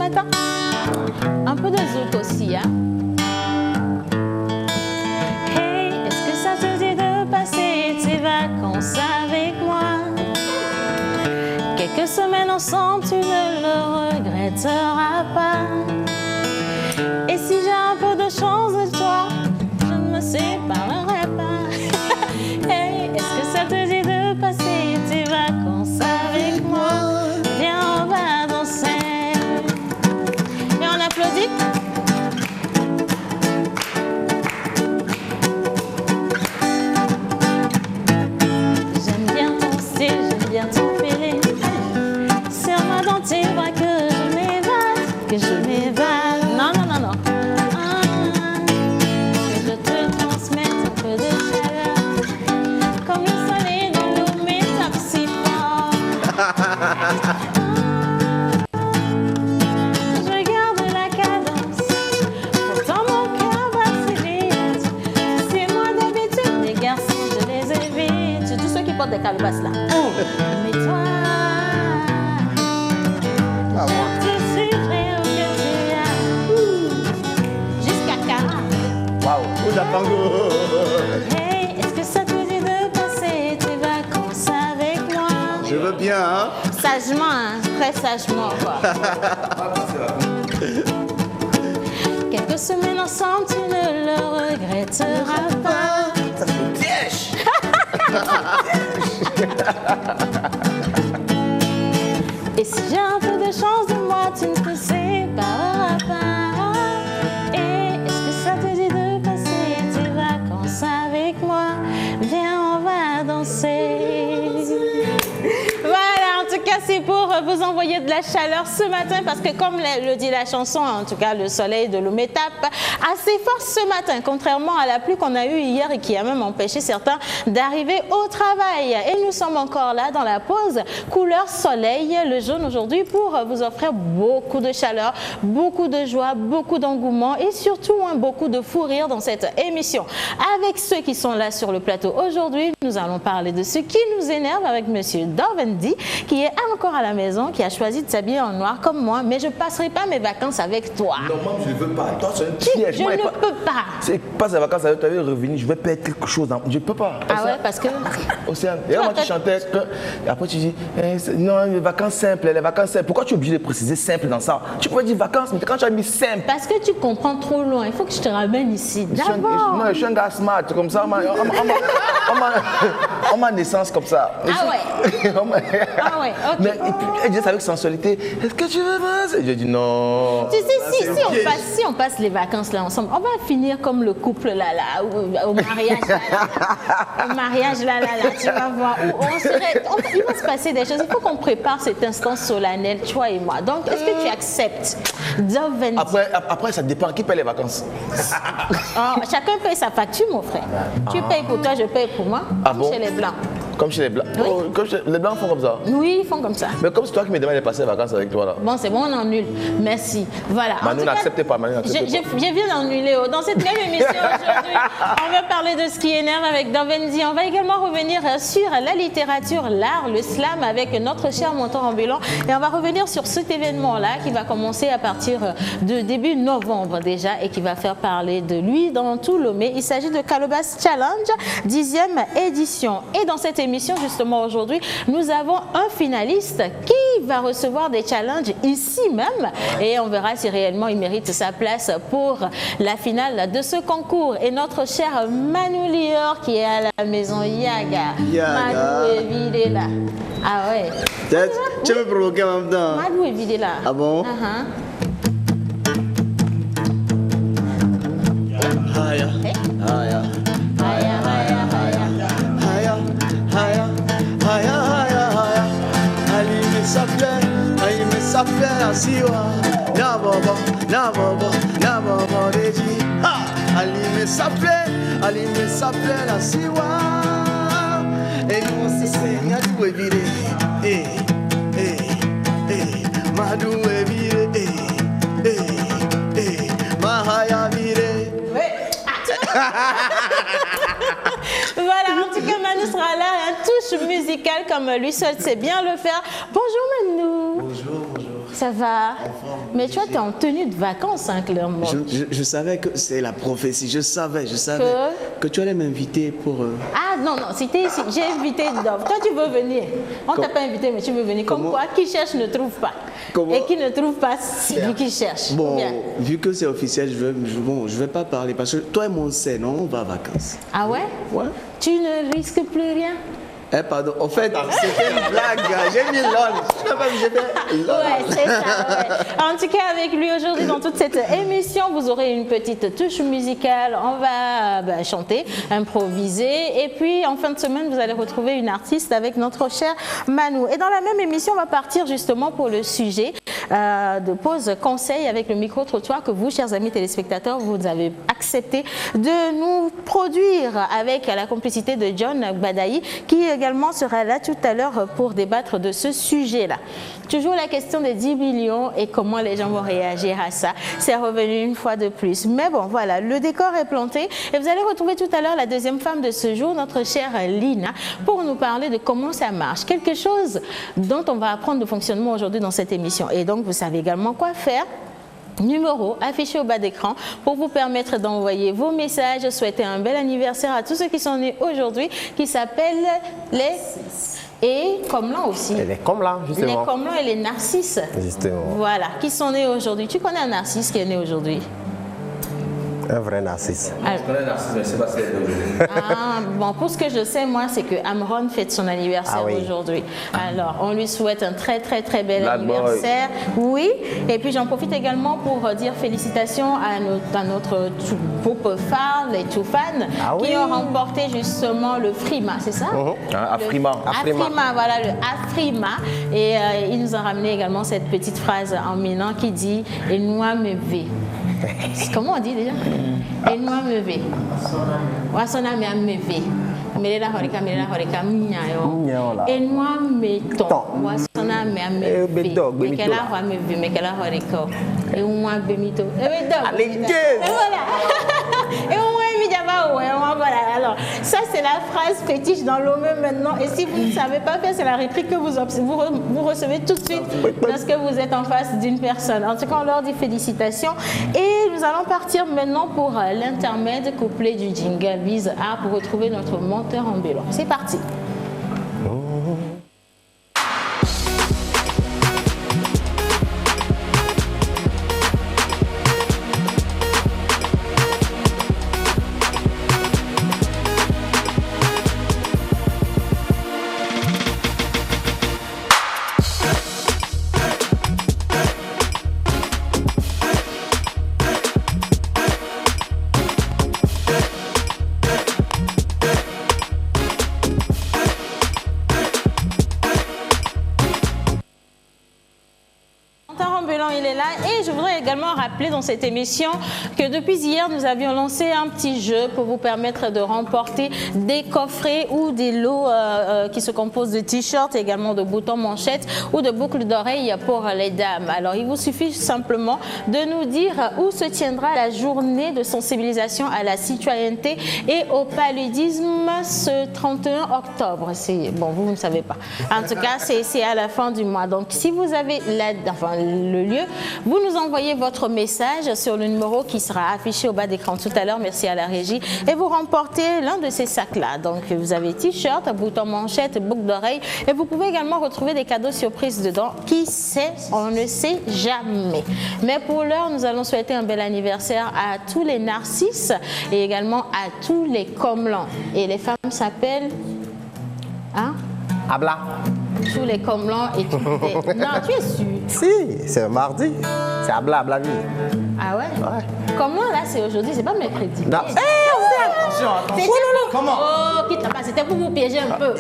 matin. Un peu de zouk aussi, hein. Hey, est-ce que ça te dit de passer tes vacances avec moi? Quelques semaines ensemble, tu ne le regretteras pas. Et si j'ai un peu de chance de toi, je ne me séparerai pas. Hey, est-ce que ça te dit de passer tes vacances avec moi? Viens, on va danser. Et on applaudit. J'aime bien danser, j'aime bien t'enfiler. Serre-moi dans tes bras que je m'évade, que je m'évade. Non, non, non, non. Que je te transmette un peu de chaleur. Comme le soleil dans l'eau, mais tape si fort. Je garde la cadence, pourtant mon cœur bat si vite. C'est moi d'habitude, les garçons, je les évite. C'est tous ceux qui portent des calebasses là. Mais toi, je te suivrai au que tu as. Jusqu'à 40. Waouh, on a pas. Hey, est-ce que ça te dit de passer tes vacances avec moi? Je veux bien, hein. Sagement, hein, très sagement, quoi. Quelques semaines ensemble, tu ne le regretteras pas. Ça fait piège. Et si j'ai un peu de chance de moi, tu ne te sépareras pas. Et est-ce que ça te dit de passer tes vacances avec moi? Viens, on va danser. Voilà, en tout cas, c'est pour vous envoyer de la chaleur ce matin parce que comme le dit la chanson, en tout cas, le soleil de Lomé tape assez fort ce matin, contrairement à la pluie qu'on a eue hier et qui a même empêché certains d'arriver au travail. Et nous sommes encore là dans la pause couleur soleil, le jaune aujourd'hui, pour vous offrir beaucoup de chaleur, beaucoup de joie, beaucoup d'engouement et surtout beaucoup de fou rire dans cette émission. Avec ceux qui sont là sur le plateau aujourd'hui, nous allons parler de ce qui nous énerve avec monsieur Dovendi, qui est encore à la maison, qui a choisi de s'habiller en noir comme moi, mais je ne passerai pas mes vacances avec toi. Non, moi, je ne veux pas. Toi, c'est un piège. Je ne peux pas. C'est pas les vacances avec toi, tu vas revenir, je vais perdre quelque chose. Je ne peux pas. Ah ouais, parce que... Océane, et là, moi, tu chantais, et après tu dis, non, les vacances simples, les vacances simples. Pourquoi tu es obligé de préciser simple dans ça? Tu peux dire vacances, mais quand tu as mis simple. Parce que tu comprends trop loin, il faut que je te ramène ici. D'abord. Non, je suis un gars smart, comme ça, on m'a naissance comme ça. Ah ouais. Ah ouais, ok. Mais et puis, elle disait ça avec sensualité, est-ce que tu veux passer? J'ai dit non. Tu sais, si on passe les vacances là ensemble, on va finir comme le couple là, au mariage là. Au mariage là, tu vas voir. Il va se passer des choses. Il faut qu'on prépare cet instant solennel, toi et moi. Donc, est-ce que tu acceptes? Après, ça dépend. Qui paie les vacances? Chacun paye sa facture, mon frère. Tu payes pour toi, je paye pour moi. Ah bon? Chez les Blancs. Comme chez les Blancs. Oui. Les Blancs font comme ça? Oui, ils font comme ça. Mais comme c'est toi qui me demandes de passer les vacances avec toi là. Bon, c'est bon, on annule. Merci. Voilà. Manu n'accepte pas. Je viens d'annuler. Dans cette même émission aujourd'hui, on va parler de ce qui énerve avec Dovendi. On va également revenir sur la littérature, l'art, le slam avec notre cher mentor ambulant. Et on va revenir sur cet événement-là qui va commencer à partir de début novembre déjà et qui va faire parler de lui dans tout Lomé. Il s'agit de Calebasse Challenge, 10e édition. Et dans cette émission, justement aujourd'hui, nous avons un finaliste qui va recevoir des challenges ici même. Et on verra si réellement il mérite sa place pour la finale de ce concours. Et notre cher Manu Lior qui est à la maison Yaga. Manu est vidé là. Ah ouais. Tu veux provoquer en même temps? Manu est vidé là. Ah bon? Haya, haya, haya, haya, haya, haya, haya. Alime saple asiwa. Na baba deji. Alime saple asiwa. Et nous on se sait, Madou est viré. Madou est viré. Mahaya viré. Voilà, en tout cas, Manu sera là, un touche musicale comme lui seul sait bien le faire. Bonjour Manu. Bonjour. ça va. Mais tu vois, tu es en tenue de vacances, hein, clairement. Je savais que c'est la prophétie. Je savais que tu allais m'inviter pour. Ah non, j'ai invité. Toi, tu veux venir. On t'a pas invité, mais tu veux venir. Comme quoi, qui cherche ne trouve pas. Comment? Et qui ne trouve pas, c'est lui qui cherche. Bon, Bien. vu que c'est officiel, je vais pas parler parce que toi et moi on sait, non, on va en vacances. Ah ouais? Ouais. Tu ne risques plus rien? Pardon, en fait, c'était une blague. J'ai mis LOL. Je sais pas si j'ai fait LOL. Ouais, c'est ça, ouais. En tout cas, avec lui aujourd'hui, dans toute cette émission, vous aurez une petite touche musicale. On va chanter, improviser. Et puis, en fin de semaine, vous allez retrouver une artiste avec notre cher Manu. Et dans la même émission, on va partir justement pour le sujet de pause conseil avec le micro-trottoir que vous, chers amis téléspectateurs, vous avez accepté de nous produire avec la complicité de John Badaï, qui également sera là tout à l'heure pour débattre de ce sujet-là. Toujours la question des 10 millions et comment les gens vont réagir à ça. C'est revenu une fois de plus. Mais bon, voilà, le décor est planté et vous allez retrouver tout à l'heure la deuxième femme de ce jour, notre chère Lina, pour nous parler de comment ça marche. Quelque chose dont on va apprendre le fonctionnement aujourd'hui dans cette émission. Et donc, vous savez également quoi faire. Numéro affiché au bas d'écran pour vous permettre d'envoyer vos messages, souhaiter un bel anniversaire à tous ceux qui sont nés aujourd'hui, qui s'appellent les... Et Comlan aussi. Et les Comlan, justement. Les Comlan et les Narcisses. Justement. Voilà, qui sont nés aujourd'hui. Tu connais un Narcisse qui est né aujourd'hui? Un vrai narcisse. Je connais Narcisse, mais je sais pas si elle est Bon, pour ce que je sais, moi, c'est que Amron fête son anniversaire aujourd'hui. Alors, on lui souhaite un très, très, très bel anniversaire. Oui. Et puis, j'en profite également pour dire félicitations à notre groupe phare, les Toufan, qui ont remporté justement le Frima, c'est ça? Afrima. Afrima, voilà, le Afrima. Et ils nous ont ramené également cette petite phrase en minant qui dit « Et moi me vais ». Comment on dit déjà? Et moi me vais. Wasona me ameve. Melela horika minyayo. Et moi me ton. Wasona me ameve. Mekela ho me mekela horika. Et moi bemito. Et voilà. Et moi midjaba ouais, voilà. Alors, ça c'est la phrase fétiche dans l'homme maintenant. Et si vous ne savez pas faire, c'est la réplique que vous recevez tout de suite lorsque vous êtes en face d'une personne. En tout cas, on leur dit félicitations. Et nous allons partir maintenant pour l'intermède couplé du jingle Vise A pour retrouver notre monteur ambulant. C'est parti. Et je voudrais également rappeler dans cette émission que depuis hier, nous avions lancé un petit jeu pour vous permettre de remporter des coffrets ou des lots qui se composent de t-shirts, également de boutons manchettes ou de boucles d'oreilles pour les dames. Alors, il vous suffit simplement de nous dire où se tiendra la journée de sensibilisation à la citoyenneté et au paludisme ce 31 octobre. Bon, vous ne savez pas. En tout cas, c'est à la fin du mois. Donc, si vous avez le lieu, vous nous envoyez votre message sur le numéro qui sera affiché au bas d'écran tout à l'heure. Merci à la régie. Et vous remportez l'un de ces sacs-là. Donc, vous avez t-shirt, bouton manchette, boucle d'oreille. Et vous pouvez également retrouver des cadeaux surprises dedans. Qui sait, on ne sait jamais. Mais pour l'heure, nous allons souhaiter un bel anniversaire à tous les narcisses et également à tous les comlans. Et les femmes s'appellent... Hein? Abla. Tous les comlans et toutes les... Non, tu es sûr? Si, c'est mardi. C'est Abla, Abla vie. Ah ouais? Ouais. Comlan, là, c'est aujourd'hui, c'est pas mercredi. Non. Attention, attention. Comment? Oh, quitte pas, c'était pour vous piéger un peu.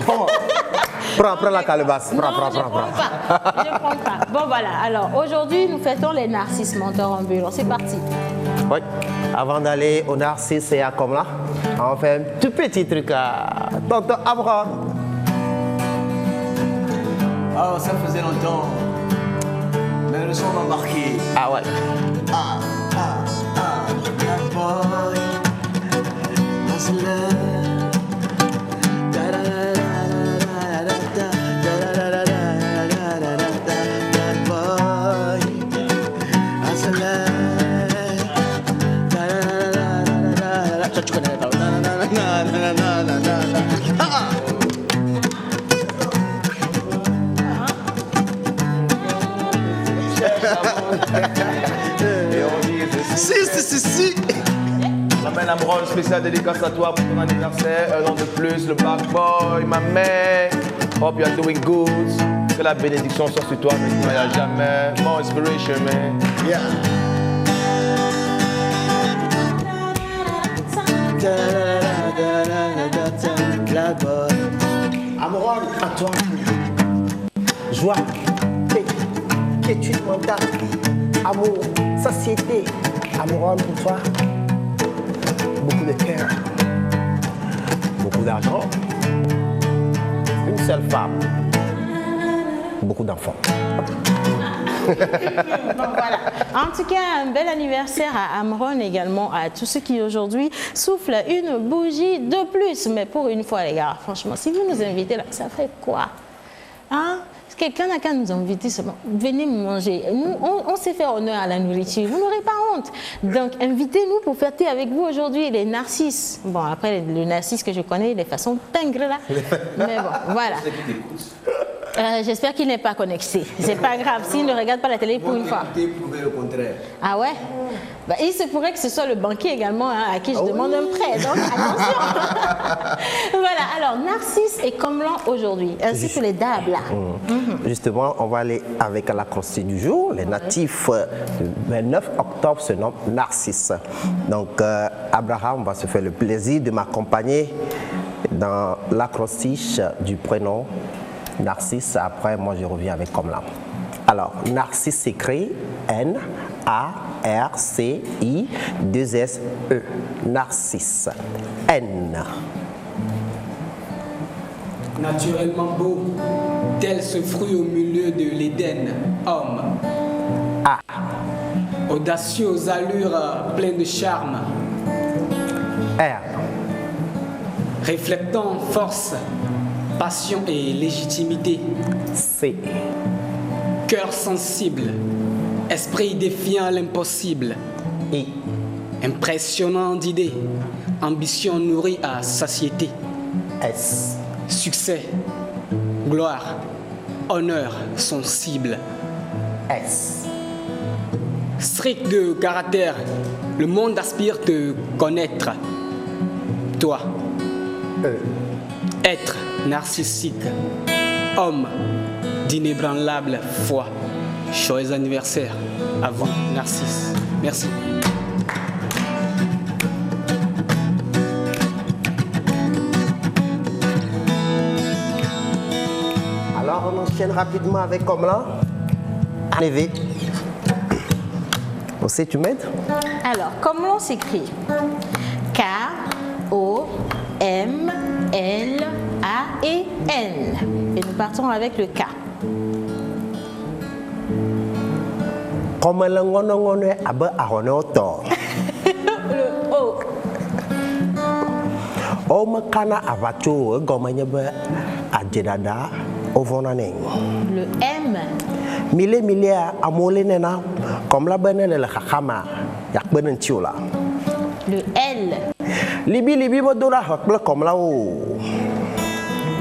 Bon. Prends la calebasse. Non, je prends pas. Bon, voilà. Alors, aujourd'hui, nous fêtons les narcisses menteurs ambulants. C'est parti. Oui. Avant d'aller au narcisse et à Comla, on fait un tout petit truc à tonton Abraham. Ah, ça faisait longtemps. Mais le son m'a marqué. Ah ouais. That boy was love. That boy toi, tu connais la parole. Si. M'amène Amron, spécial dédicace à toi pour ton anniversaire. Un an de plus, le bad boy, ma mère. Hope you are doing good. Que la bénédiction soit sur toi, mais il n'y a jamais. More inspiration, man. Yeah. Black boy. Amron, à toi. Joie, paix, quiétude mentale, amour, société. Amron pour toi. Beaucoup de cœur, beaucoup d'argent, une seule femme, beaucoup d'enfants. Bon, voilà. En tout cas, un bel anniversaire à Amron, également à tous ceux qui aujourd'hui soufflent une bougie de plus. Mais pour une fois, les gars, franchement, si vous nous invitez là, ça fait quoi? Hein? Quelqu'un n'a qu'à nous inviter seulement. Venez manger. Nous, on sait faire honneur à la nourriture. Vous n'aurez pas honte. Donc, invitez-nous pour fêter avec vous aujourd'hui les narcisses. Bon, après, le narcisse que je connais, les façons tingres là. Mais bon, voilà. J'espère qu'il n'est pas connecté. C'est pas grave. S'il ne regarde pas la télé pour une fois. Le contraire. Ah ouais? Bah, il se pourrait que ce soit le banquier également hein, à qui je demande un prêt. Donc, attention. Voilà. Alors, Narcisse et Komlan aujourd'hui, ainsi que les dabs là. Justement, on va aller avec l'acrostie du jour. Les natifs du 29 octobre se nomment Narcisse. Donc, Abraham va se faire le plaisir de m'accompagner dans l'acrostiche du prénom Narcisse. Après, moi, je reviens avec Komlan. Alors, Narcisse s'écrit N-A-R-C-I-2-S-E. Narcisse. N. Naturellement beau, tel ce fruit au milieu de l'Éden, homme. A. Audacieux aux allures pleines de charme, R. reflétant force, passion et légitimité. C. Cœur sensible, esprit défiant l'impossible. I. Impressionnant d'idées, ambition nourrie à satiété. S. Succès, gloire, honneur sont cibles. S. Strict de caractère, le monde aspire te connaître. Toi, E. être narcissique, homme d'inébranlable foi. Joyeux anniversaire à vous, Narcisse. Merci. Alors, on enchaîne rapidement avec Komlan. Allez, aussi, tu m'aides? Alors, Komlan s'écrit K-O-M-L-A-E-N. Et nous partons avec le K. Comme le ngono abe ahonoto. Le O. O makana avacho gomanye be ajedada ovonane. Le M. Mille amole nena comme la benene le khama yak benen tiola. Le L. Libi modora hakble comme la o.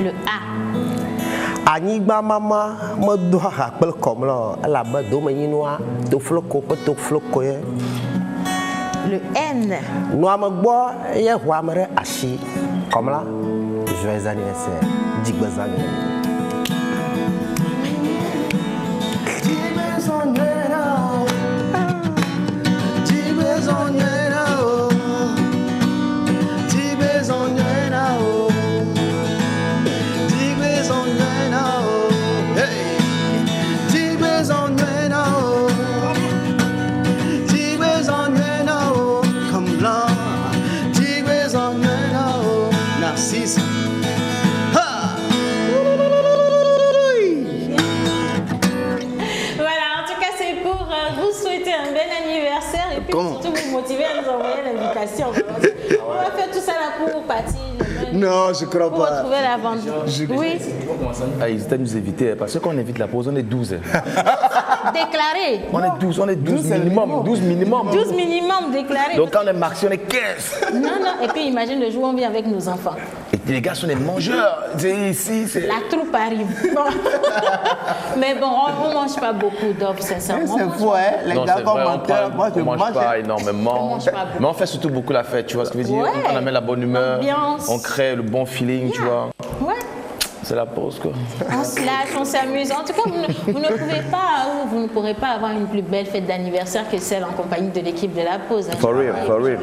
Le A. Anigba mama modora hakble comme la ba do menyinoa to floko to floko ye. Le N. Noa magbo ye huamere ashi comme là. Joyeux anniversaire. Digbazane. Surtout vous motiver à nous envoyer l'invitation. On va faire tout ça là pour partir. Non, je crois pour pas. Pour retrouver la vente. Oui. Ah, ils étaient nous éviter parce que quand on invite la pause, on est 12. déclarés. On est 12 minimum. 12 minimum. 12 minimum déclarés. Donc quand on est maxi, on est 15. Non, et puis imagine le jour où on vit avec nos enfants. Et les gars sont des mangeurs. Ici, c'est... La troupe arrive. Bon. Mais bon, on ne mange pas beaucoup d'œufs, sincèrement. C'est fou, hein? Les gars comme menteurs, moi je on mange pas énormément. On mange pas beaucoup. Mais on fait surtout beaucoup la fête, tu vois ce que je veux dire? Ouais. On amène la bonne humeur, Ambiance. on crée le bon feeling, tu vois. Ouais. C'est la pause, quoi. On se lâche, on s'amuse. En tout cas, vous ne pouvez pas, ou vous ne pourrez pas avoir une plus belle fête d'anniversaire que celle en compagnie de l'équipe de la pause. For real, for real,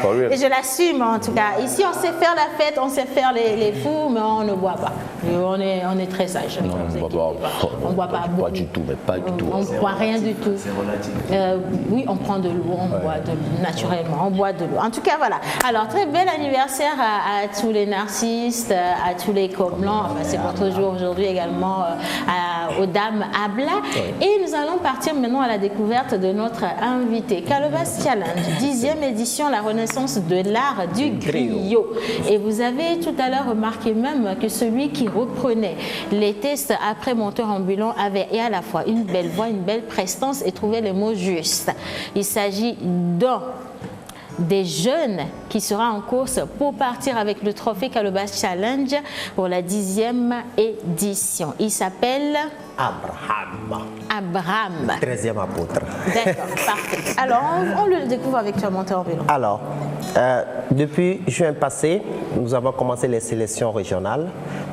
for real. Et je l'assume en tout cas. Ici, on sait faire la fête, on sait faire les fous, mais on ne boit pas. Et on est très sage. Non, on ne boit pas. On ne boit pas beaucoup. Pas du tout, mais pas du tout. On ne boit rien du tout. Oui, on prend de l'eau, on boit de l'eau, naturellement, on boit de l'eau. En tout cas, voilà. Alors, très bel anniversaire à tous les narcisses, à tous les comblants. Enfin, c'est pour toujours aujourd'hui également aux dames Abla. Et nous allons partir maintenant à la découverte de notre invité. Calobas Challenge, 10e édition, la renaissance de l'art du griot. Et vous avez tout à l'heure remarqué même que celui qui reprenait les tests après monteur ambulant avait et à la fois une belle voix, une belle prestance et trouvait les mots justes. Il s'agit d'un des jeunes qui sera en course pour partir avec le trophée Calobas Challenge pour la 10e édition. Il s'appelle Abraham. Abraham. 13e apôtre. D'accord, parfait. Alors, on le découvre avec toi, monteur ambulant. Alors, depuis juin passé, nous avons commencé les sélections régionales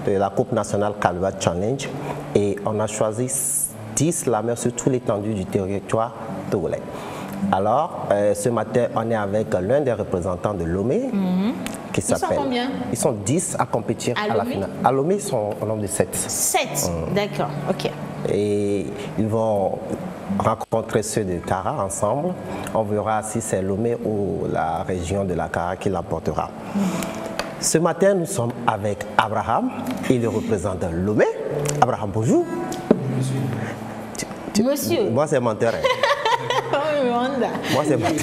de la Coupe nationale Calobas Challenge et on a choisi 10 slameurs sur toute l'étendue du territoire togolais. Alors, ce matin, on est avec l'un des représentants de Lomé, qui s'appelle... Ils sont combien? Ils sont 10 à compétir À à la Lomé? finale. À Lomé, ils sont au nombre de 7. 7, d'accord, ok. Et ils vont rencontrer ceux de Kara ensemble. On verra si c'est Lomé ou la région de la Kara qui l'emportera. Ce matin, nous sommes avec Abraham. Il représente Lomé. Abraham, bonjour. Monsieur. Moi, c'est menteur. Moi, c'est menteur.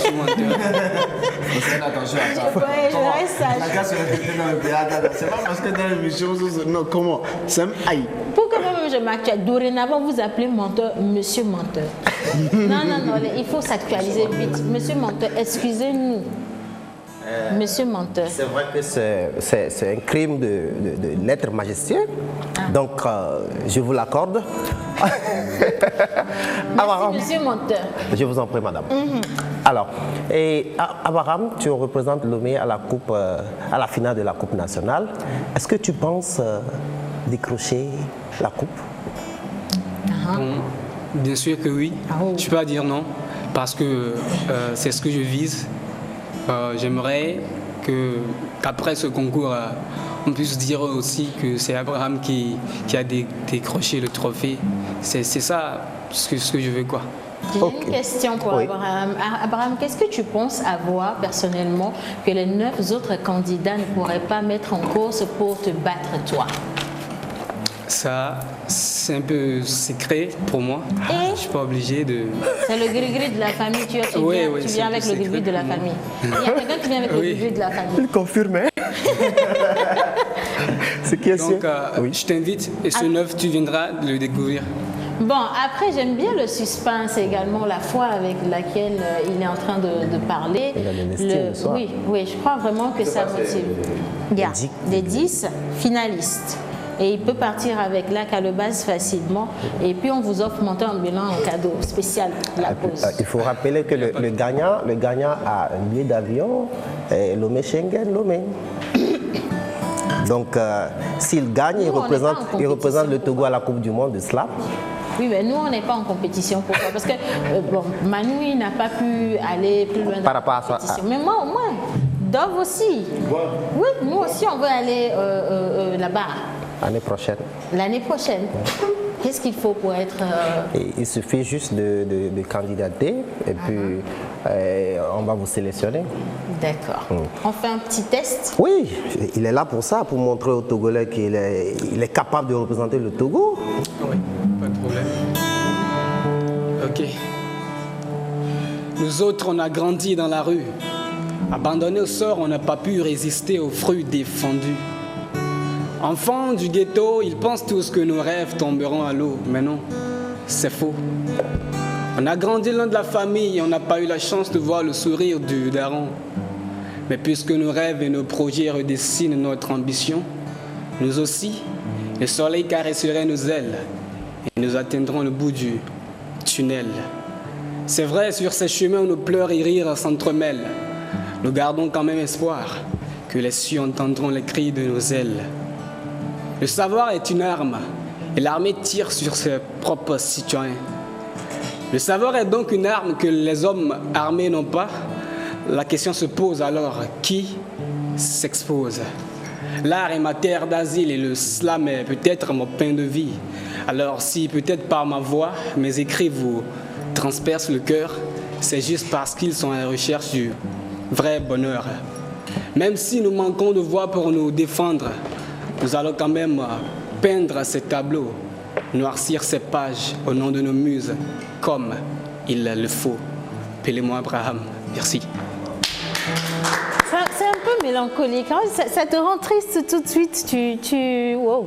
Attention à ça. Ouais, je reste sage. La gars se répétait dans le théâtre. C'est pas parce que dans l'émission, non, comment? C'est aïe. Pour que moi-même je m'actualise, dorénavant vous appelez menteur, monsieur menteur. Non, il faut s'actualiser vite. Monsieur menteur, excusez-nous. Monsieur menteur. C'est vrai que c'est un crime de l'être majestueux. Donc, je vous l'accorde. Merci, monsieur menteur. Je vous en prie, madame. Alors, Abraham, tu représentes Lomé à la coupe, à la finale de la Coupe nationale. Est-ce que tu penses décrocher la coupe? Bon, bien sûr que oui. Je ne peux pas dire non, parce que c'est ce que je vise. J'aimerais qu'après ce concours, on puisse dire aussi que c'est Abraham qui a décroché le trophée. C'est ça ce que je veux, quoi. J'ai une question pour Abraham. Abraham, qu'est-ce que tu penses avoir personnellement que les 9 autres candidats ne pourraient pas mettre en course pour te battre toi? Ça, c'est un peu secret pour moi. Et je ne suis pas obligé de... C'est le gris-gris de la famille. Tu viens avec le gris-gris de la famille. Il y a quelqu'un qui vient avec le gris-gris de la famille. Il confirme, hein? Ce qui est sûr. Donc, je t'invite et ce 9, tu viendras le découvrir. Bon, après, j'aime bien le suspense et également la foi avec laquelle il est en train de parler. Il a de l'estime, oui, je crois vraiment que ça motive. Il y a des 10 finalistes. Et il peut partir avec la Calobas facilement. Et puis, on vous offre monteur ambulant en cadeau spécial de la pause. Il faut rappeler que le gagnant a un billet d'avion, Lomé Schengen, Lomé. Donc, s'il gagne, il représente le Togo à la Coupe du Monde de Slam. Oui, mais nous, on n'est pas en compétition. Pourquoi? Parce que Manoui n'a pas pu aller plus loin dans la compétition. Mais moi, au moins, Dove aussi. Oui, nous aussi, on veut aller là-bas. L'année prochaine. L'année prochaine. Qu'est-ce qu'il faut pour être... Il suffit juste de candidater et puis on va vous sélectionner. D'accord. On fait un petit test? Oui, il est là pour ça, pour montrer aux Togolais qu'il est capable de représenter le Togo. Oui, pas de problème. Ok. Nous autres, on a grandi dans la rue. Abandonnés au sort, on n'a pas pu résister aux fruits défendus. Enfants du ghetto, ils pensent tous que nos rêves tomberont à l'eau. Mais non, c'est faux. On a grandi loin de la famille et on n'a pas eu la chance de voir le sourire du daron. Mais puisque nos rêves et nos projets redessinent notre ambition, nous aussi, le soleil caresserait nos ailes et nous atteindrons le bout du tunnel. C'est vrai, sur ces chemins où nos pleurs et rires s'entremêlent, nous gardons quand même espoir que les cieux entendront les cris de nos ailes. Le savoir est une arme et l'armée tire sur ses propres citoyens. Le savoir est donc une arme que les hommes armés n'ont pas. La question se pose alors, qui s'expose? L'art est ma terre d'asile et le slam est peut-être mon pain de vie. Alors si peut-être par ma voix, mes écrits vous transpercent le cœur, c'est juste parce qu'ils sont à la recherche du vrai bonheur. Même si nous manquons de voix pour nous défendre, nous allons quand même peindre ces tableaux, noircir ces pages au nom de nos muses, comme il le faut. Appelez-moi Abraham. Merci. C'est un peu mélancolique, hein. Ça te rend triste tout de suite, wow.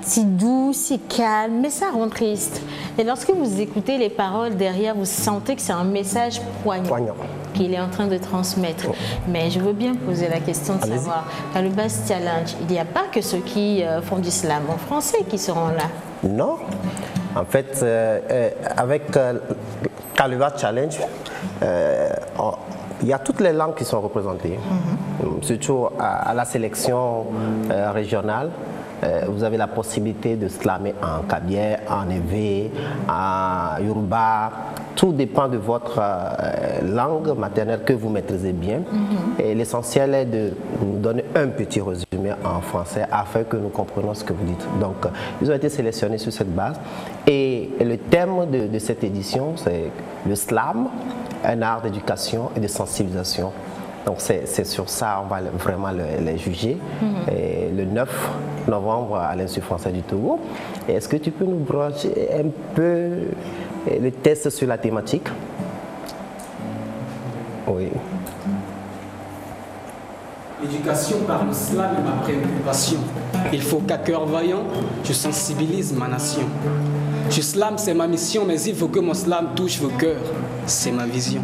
Si doux, si calme, mais ça rend triste. Et lorsque vous écoutez les paroles derrière, vous sentez que c'est un message poignant qu'il est en train de transmettre. Mais je veux bien poser la question de savoir, Calubas Challenge, il n'y a pas que ceux qui font du slam en français qui seront là? Non. En fait, avec Calubas Challenge, il y a toutes les langues qui sont représentées, surtout à la sélection régionale. Vous avez la possibilité de slammer en kabyle, en évé, en yoruba. Tout dépend de votre langue maternelle que vous maîtrisez bien. Et l'essentiel est de nous donner un petit résumé en français afin que nous comprenions ce que vous dites. Donc, ils ont été sélectionnés sur cette base. Et le thème de cette édition, c'est le slam, un art d'éducation et de sensibilisation. Donc c'est sur ça on va vraiment les juger. Et le 9 novembre à l'Institut français du Togo. Est-ce que tu peux nous brocher un peu le test sur la thématique? Oui. L'éducation par le slam est ma préoccupation. Il faut qu'à cœur vaillant, je sensibilise ma nation. Je slam, c'est ma mission, mais il faut que mon slam touche vos cœurs. C'est ma vision.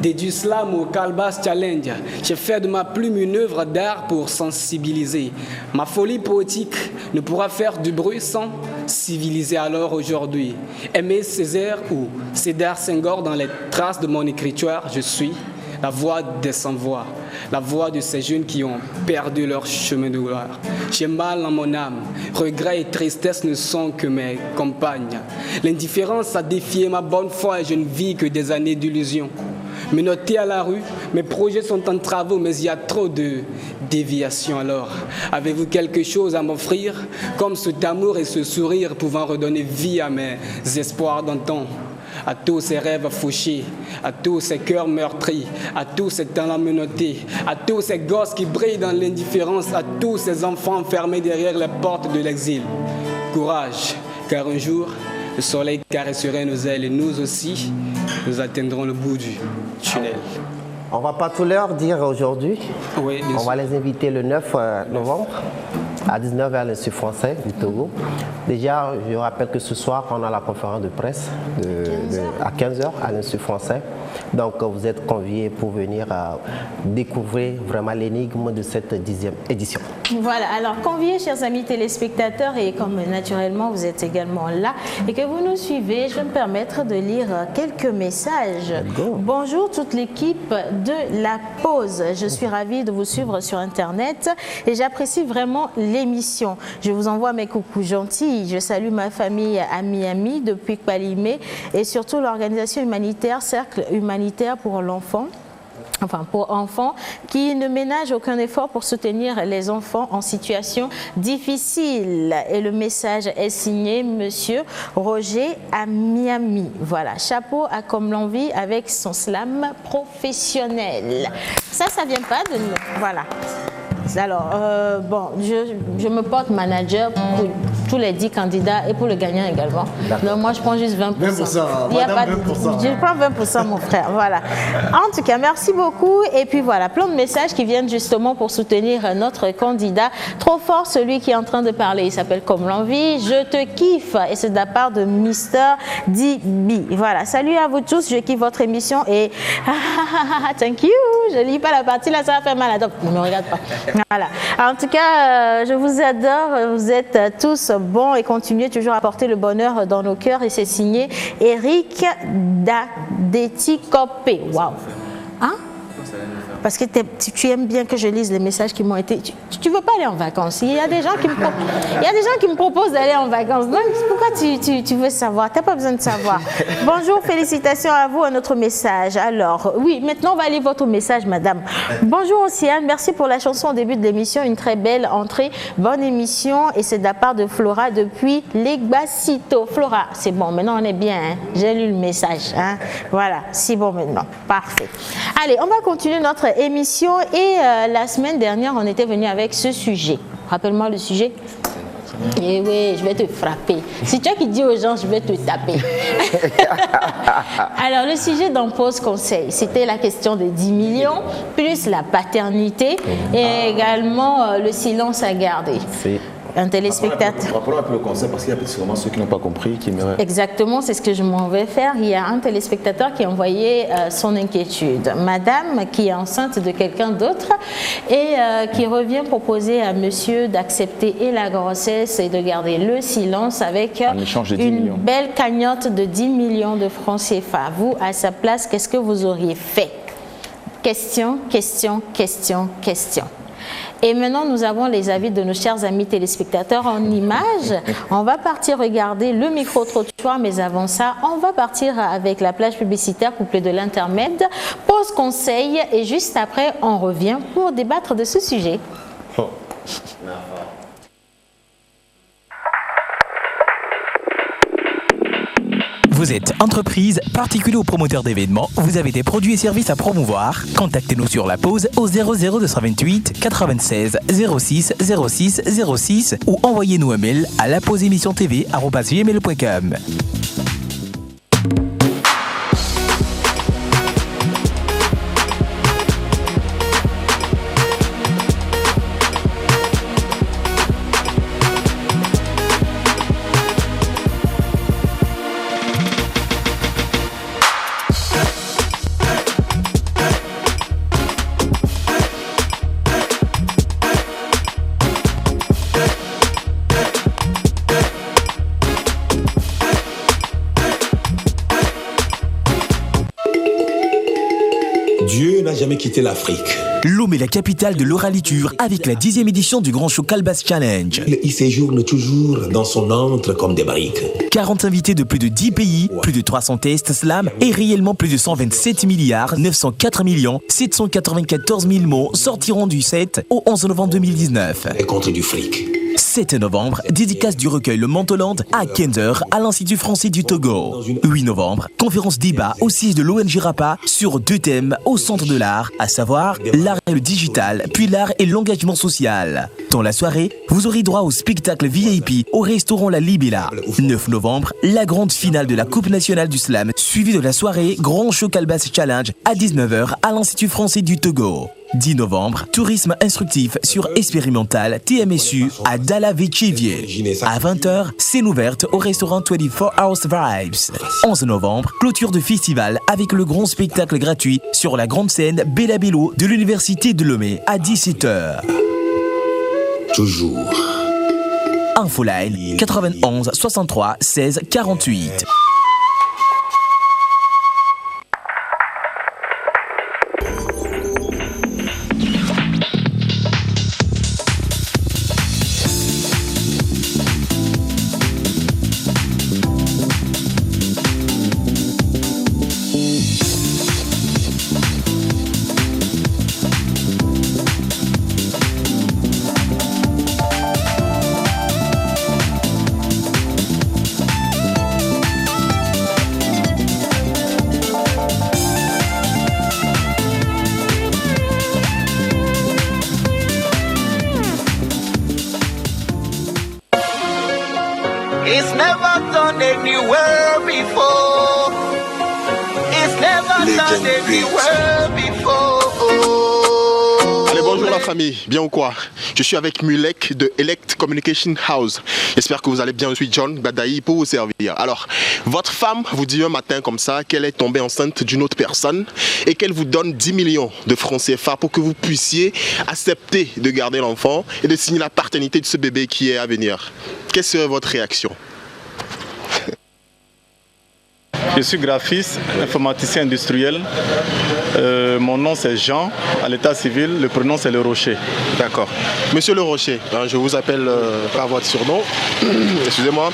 Du slam au Calubas Challenge, j'ai fait de ma plume une œuvre d'art pour sensibiliser. Ma folie poétique ne pourra faire du bruit sans civiliser. Alors aujourd'hui, Aimé Césaire ou Sédar Senghor, dans les traces de mon écriture, je suis la voix des sans-voix, la voix de ces jeunes qui ont perdu leur chemin de gloire. J'ai mal en mon âme, regrets et tristesse ne sont que mes compagnes. L'indifférence a défié ma bonne foi et je ne vis que des années d'illusions. Me noter à la rue, mes projets sont en travaux, mais il y a trop de déviations. Alors, avez-vous quelque chose à m'offrir, comme cet amour et ce sourire pouvant redonner vie à mes espoirs d'antan, à tous ces rêves fauchés, à tous ces cœurs meurtris, à tous ces talents menottés, à tous ces gosses qui brillent dans l'indifférence, à tous ces enfants enfermés derrière les portes de l'exil. Courage, car un jour, le soleil caresserait nos ailes et nous aussi, nous atteindrons le bout du tunnel. On ne va pas tout leur dire aujourd'hui. Oui, on va les inviter le 9 novembre à 19h à l'Institut français du Togo. Déjà, je rappelle que ce soir, on a la conférence de presse à 15h à l'Institut français. Donc, vous êtes conviés pour venir découvrir vraiment l'énigme de cette 10e édition. Voilà, alors conviés, chers amis téléspectateurs, et comme naturellement vous êtes également là et que vous nous suivez, je vais me permettre de lire quelques messages. Bonjour toute l'équipe de La Pause. Je suis ravie de vous suivre sur Internet et j'apprécie vraiment l'émission. Je vous envoie mes coucous gentils. Je salue ma famille à Miami depuis Kpalimé et surtout l'organisation humanitaire Cercle Humanitaire pour l'enfant. Enfin, pour enfants, qui ne ménagent aucun effort pour soutenir les enfants en situation difficile. Et le message est signé Monsieur Roger à Miami. Voilà, chapeau à Comme l'envie avec son slam professionnel. Ça vient pas de nous. Voilà. Alors, bon, je me porte manager pour tous les 10 candidats et pour le gagnant également. Donc moi je prends juste 20%. 20%, Il y a madame, pas 20%. Je prends 20% mon frère, voilà. En tout cas, merci beaucoup. Et puis voilà, plein de messages qui viennent justement pour soutenir notre candidat. Trop fort, celui qui est en train de parler. Il s'appelle Comme l'envie. Je te kiffe. Et c'est de la part de Mr. DB. Voilà, salut à vous tous. Je kiffe votre émission et thank you. Je lis pas la partie là, ça va faire mal. Donc, ne me regarde pas. Voilà. En tout cas, je vous adore. Vous êtes tous bons et continuez toujours à porter le bonheur dans nos cœurs. Et c'est signé Eric Dadeti-Copé. Waouh. Hein? Parce que tu aimes bien que je lise les messages qui m'ont été... Tu veux pas aller en vacances? Il y a des gens qui me proposent d'aller en vacances. Donc, pourquoi tu veux savoir? Tu n'as pas besoin de savoir. Bonjour, félicitations à vous, à notre message. Alors, oui, maintenant, on va lire votre message, madame. Bonjour, Océane. Merci pour la chanson au début de l'émission. Une très belle entrée. Bonne émission. Et c'est de la part de Flora depuis l'Egbacito. Flora, c'est bon. Maintenant, on est bien. Hein? J'ai lu le message. Hein? Voilà, c'est bon maintenant. Parfait. Allez, on va continuer notre émission et la semaine dernière on était venu avec ce sujet. Rappelle-moi le sujet. Et oui, je vais te frapper. C'est toi qui dis aux gens je vais te taper. Alors le sujet dans Pause Conseil, c'était la question de 10 millions plus la paternité et également le silence à garder. Un téléspectateur. Rappelons un peu le concept parce qu'il y a sûrement ceux qui n'ont pas compris qui aimeraient. Exactement, c'est ce que je m'en vais faire. Il y a un téléspectateur qui a envoyé son inquiétude. Madame qui est enceinte de quelqu'un d'autre et qui revient proposer à monsieur d'accepter et la grossesse et de garder le silence avec une belle cagnotte de 10 millions de francs CFA. Vous, à sa place, qu'est-ce que vous auriez fait? Question, question, question, question. Et maintenant, nous avons les avis de nos chers amis téléspectateurs en images. On va partir regarder le micro-trottoir, mais avant ça, on va partir avec la plage publicitaire couplée de l'intermède. Pause conseil et juste après, on revient pour débattre de ce sujet. Vous êtes entreprise, particulier ou promoteur d'événements, vous avez des produits et services à promouvoir. Contactez-nous sur la pause au 00228 96 06 06 06 ou envoyez-nous un mail à lapauseémissiontv@gmail.com. Dieu n'a jamais quitté l'Afrique. L'Homme est la capitale de l'oraliture avec la 10e édition du Grand Show Calebasse Challenge. Il séjourne toujours dans son antre comme des briques. 40 invités de plus de 10 pays, plus de 300 tests slam et réellement plus de 127 milliards 904 millions 794 000 mots sortiront du 7 au 11 novembre 2019. Et contre du fric. 7 novembre, dédicace du recueil Le Mantoland à 15h à l'Institut français du Togo. 8 novembre, conférence débat au siège de l'ONG RAPA sur 2 thèmes au centre de l'art, à savoir l'art et le digital, puis l'art et l'engagement social. Dans la soirée, vous aurez droit au spectacle VIP au restaurant La Libella. 9 novembre, la grande finale de la Coupe nationale du slam, suivie de la soirée Grand Show Calebasse Challenge à 19h à l'Institut français du Togo. 10 novembre, tourisme instructif sur expérimental TMSU à Dalavechivier. À 20h, scène ouverte au restaurant 24 Hours Vibes. 11 novembre, clôture de festival avec le grand spectacle gratuit sur la grande scène Bella Bello de l'Université de Lomé à 17h. Toujours. Infoline 91 63 16 48. It's never done anywhere before. It's never done anywhere before. Allez, bonjour la famille, bien ou quoi? Je suis avec Mulek de Elect Communication House. J'espère que vous allez bien. Je suis John Badaï pour vous servir. Alors, votre femme vous dit un matin comme ça qu'elle est tombée enceinte d'une autre personne et qu'elle vous donne 10 millions de francs CFA pour que vous puissiez accepter de garder l'enfant et de signer la paternité de ce bébé qui est à venir. Quelle serait votre réaction? Je suis graphiste, informaticien industriel. Mon nom c'est Jean, à l'état civil, le prénom c'est Le Rocher. D'accord. Monsieur Le Rocher, je vous appelle par votre surnom. Excusez-moi.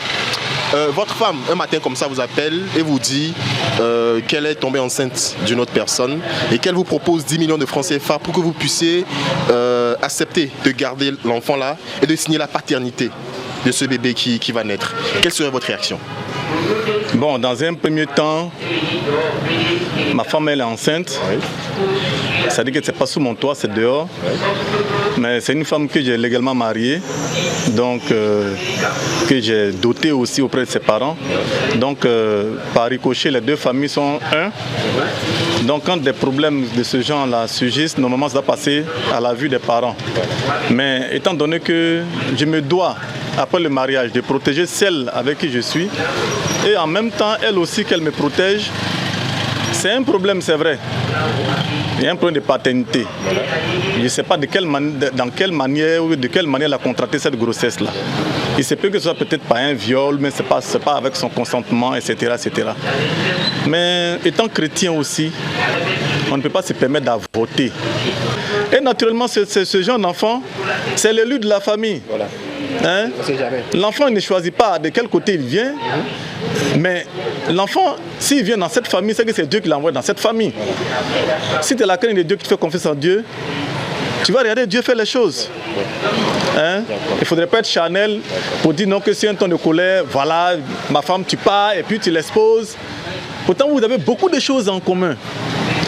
Votre femme, un matin comme ça, vous appelle et vous dit qu'elle est tombée enceinte d'une autre personne et qu'elle vous propose 10 millions de francs CFA pour que vous puissiez accepter de garder l'enfant là et de signer la paternité de ce bébé qui va naître. Quelle serait votre réaction? Bon, dans un premier temps, ma femme elle est enceinte. Oui. Ça dit que c'est pas sous mon toit, c'est dehors. Oui. Mais c'est une femme que j'ai légalement mariée, donc que j'ai dotée aussi auprès de ses parents. Donc par ricochet, les deux familles sont un. Donc quand des problèmes de ce genre-là surgissent, normalement ça doit passer à la vue des parents. Mais étant donné que je me dois, après le mariage, de protéger celle avec qui je suis, et en même temps, elle aussi qu'elle me protège, c'est un problème, c'est vrai. Il y a un problème de paternité. Je ne sais pas dans quelle manière ou de quelle manière elle a contracté cette grossesse-là. Il se peut que ce soit peut-être pas un viol, mais ce n'est pas avec son consentement, etc., etc. Mais étant chrétien aussi, on ne peut pas se permettre d'avorter. Et naturellement, ce genre d'enfant, c'est l'élu de la famille. Voilà. Hein? L'enfant ne choisit pas de quel côté il vient, mais l'enfant, s'il vient dans cette famille, c'est que c'est Dieu qui l'envoie dans cette famille. Si tu es la crainte de Dieu, qui te fait confiance en Dieu, tu vas regarder Dieu faire les choses. Hein? Il ne faudrait pas être charnel pour dire non, que c'est un ton de colère, voilà, ma femme tu pars et puis tu l'exposes. Pourtant vous avez beaucoup de choses en commun.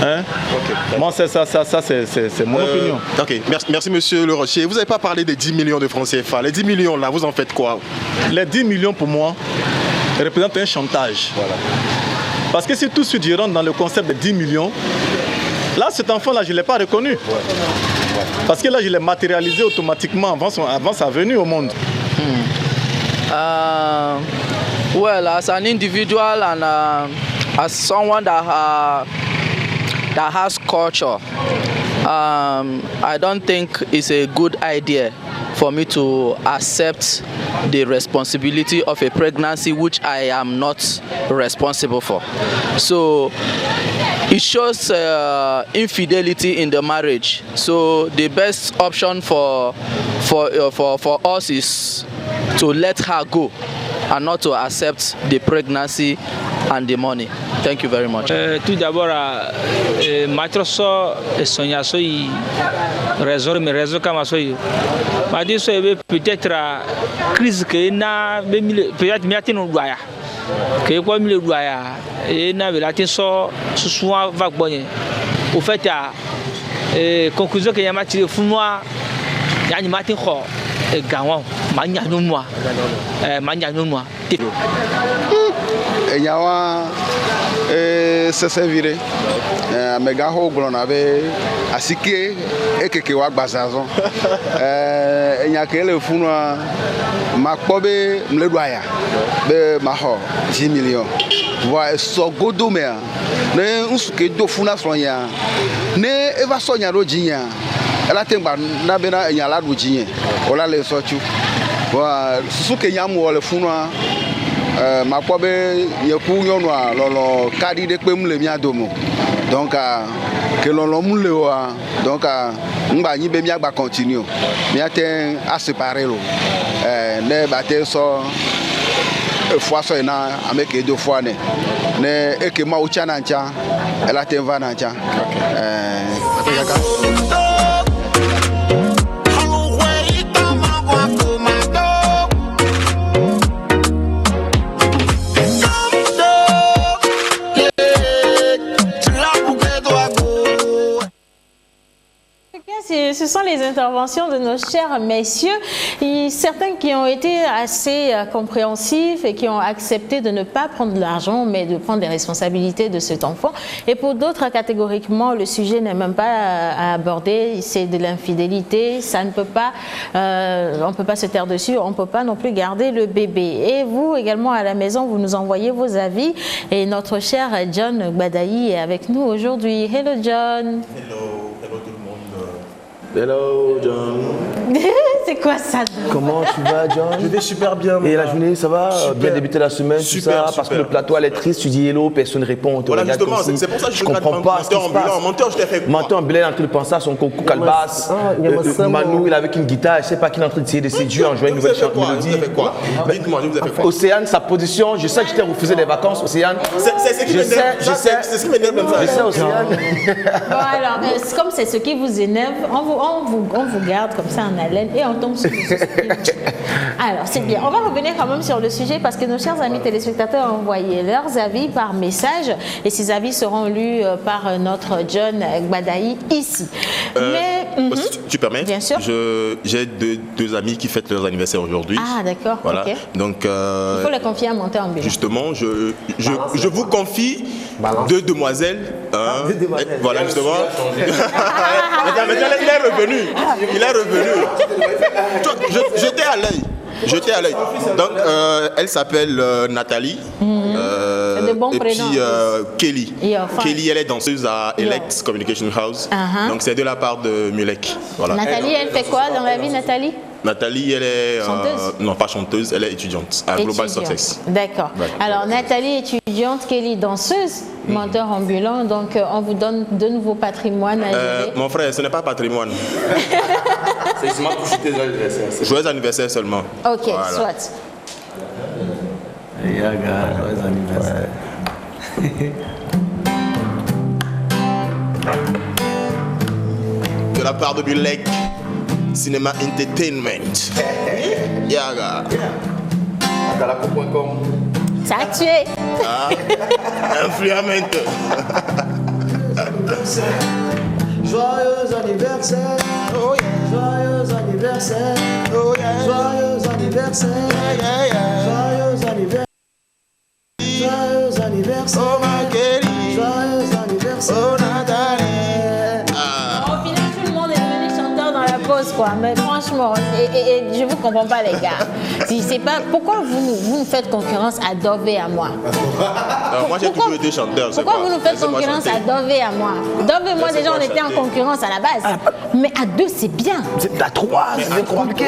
Hein? Okay. Moi, ça c'est mon opinion. Ok, merci monsieur Le Rocher. Vous n'avez pas parlé des 10 millions de francs CFA. Les 10 millions là, vous en faites quoi? Les 10 millions pour moi représentent un chantage. Voilà. Parce que si tout de suite je rentre dans le concept de 10 millions, là cet enfant là je ne l'ai pas reconnu. Ouais. Parce que là je l'ai matérialisé automatiquement avant sa venue au monde. Well, as an individual and as someone that has culture, I don't think it's a good idea for me to accept the responsibility of a pregnancy which I am not responsible for. So it shows infidelity in the marriage. So the best option for us is to let her go and not to accept the pregnancy and the money. Thank you very much. Tout d'abord, matroso sonyasoyi réseau kama soyi. Madi soyi peut-être crise que na peut-être miatin doya. Que quoi mille doya et na velatin so souvent va bonne. Au fait conclusion que yama tiré funwa yani matin kho gawan manya nunwa enyawa sese vire mega ho glona be asike ekeke wa gbasazon enyakele funwa makpobe mledoaya be maho 10 millions wa sogodo me ne usuke do funa sonya ne eva sonya ro jinya ela tengba na be na enyala do jinye ola le sochu wa susuke nyamu ole funwa ma po be yeku nyonu a lolo kadi de pe mle mi adomo donc que lolo mle wa donc ngba yin be mi agba continue mi aten a séparer lo ne baté so fois so na ameke deux fois ne eke ma ucha na ncha ela ten va na ncha ce sont les interventions de nos chers messieurs. Certains qui ont été assez compréhensifs et qui ont accepté de ne pas prendre de l'argent, mais de prendre les responsabilités de cet enfant. Et pour d'autres, catégoriquement, le sujet n'est même pas à aborder. C'est de l'infidélité. Ça ne peut pas, on ne peut pas se taire dessus. On ne peut pas non plus garder le bébé. Et vous également à la maison, vous nous envoyez vos avis. Et notre cher John Gbadayi est avec nous aujourd'hui. Hello John. Hello tout le monde. Hello John. C'est quoi ça? Comment tu vas John? Je vais super bien. Et la journée, ça va? Bien débuter la semaine, super, tout ça? Parce que le plateau elle est triste, tu dis hello, personne ne répond. Voilà, justement, c'est pour ça que je comprends pas ce qui se passe. Menteur, je t'ai fait quoi? Menteur ambulant est en train de penser à son concours Calbas. Manu, il est avec une guitare, je ne sais pas qui est en train d'essayer de séduire en jouant une nouvelle mélodie. Vous avez fait quoi? Dites-moi, je vous ai fait quoi? Océane, sa position, je sais que je t'ai refusé des vacances, Océane. C'est ce qui m'énerve. C'est ce qui m'énerve comme ça. Je sais, Océane. Bon, alors, comme c'est ce qui vous énerve, on vous garde comme ça en haleine et on tombe sur les esprits. Alors, c'est bien. On va revenir quand même sur le sujet parce que nos chers amis téléspectateurs ont envoyé leurs avis par message et ces avis seront lus par notre John Gbadayi ici. Si tu permets, bien sûr. J'ai deux amis qui fêtent leur anniversaire aujourd'hui. Ah, d'accord. Voilà. Okay. Donc, il faut les confier à monter en bureau. Justement, je vous confie deux demoiselles. Deux demoiselles. Voilà, justement. Maintenant, il est revenu. Il est revenu. J'étais à l'œil. Donc, elle s'appelle Nathalie. De bons et prénoms. puis Kelly. Enfin. Kelly, elle est danseuse à Elect Communication House. Donc, c'est de la part de Mulek. Voilà. Nathalie, elle fait quoi dans la vie, Nathalie? Nathalie, elle est... chanteuse? Non, pas chanteuse, elle est étudiante à Global Success. D'accord. Alors, Nathalie, étudiante, Kelly, danseuse, menteur ambulant. Donc, on vous donne de nouveaux patrimoines à gérer. Mon frère, ce n'est pas patrimoine. C'est justement pour chuter joyeux anniversaire. Joyeux anniversaire seulement. Ok, voilà. soit. Yaga, joyeux anniversaire. De la part de Bulek, Cinéma Entertainment. Yaga. Atalaco.com. Ça a tué. Influamment. Joyeux anniversaire. Oh yeah. Joyeux anniversaire. Oh yeah. Joyeux anniversaire. Yeah, yeah. Joyeux anniversaire. Joyeux anniversaire. Oh ma Kelly. Joyeux anniversaire. Oh Nathalie. Au final, tout le monde est devenu chanteur dans la pause, quoi. Mais franchement, et je vous comprends pas, les gars. Si c'est pas, pourquoi vous nous faites concurrence à Dove et à moi? Moi, j'ai toujours été chanteur. Pourquoi vous nous faites concurrence à Dove et à moi? Dove et moi, déjà, on était en concurrence à la base. Mais à deux, c'est bien. À trois, c'est compliqué.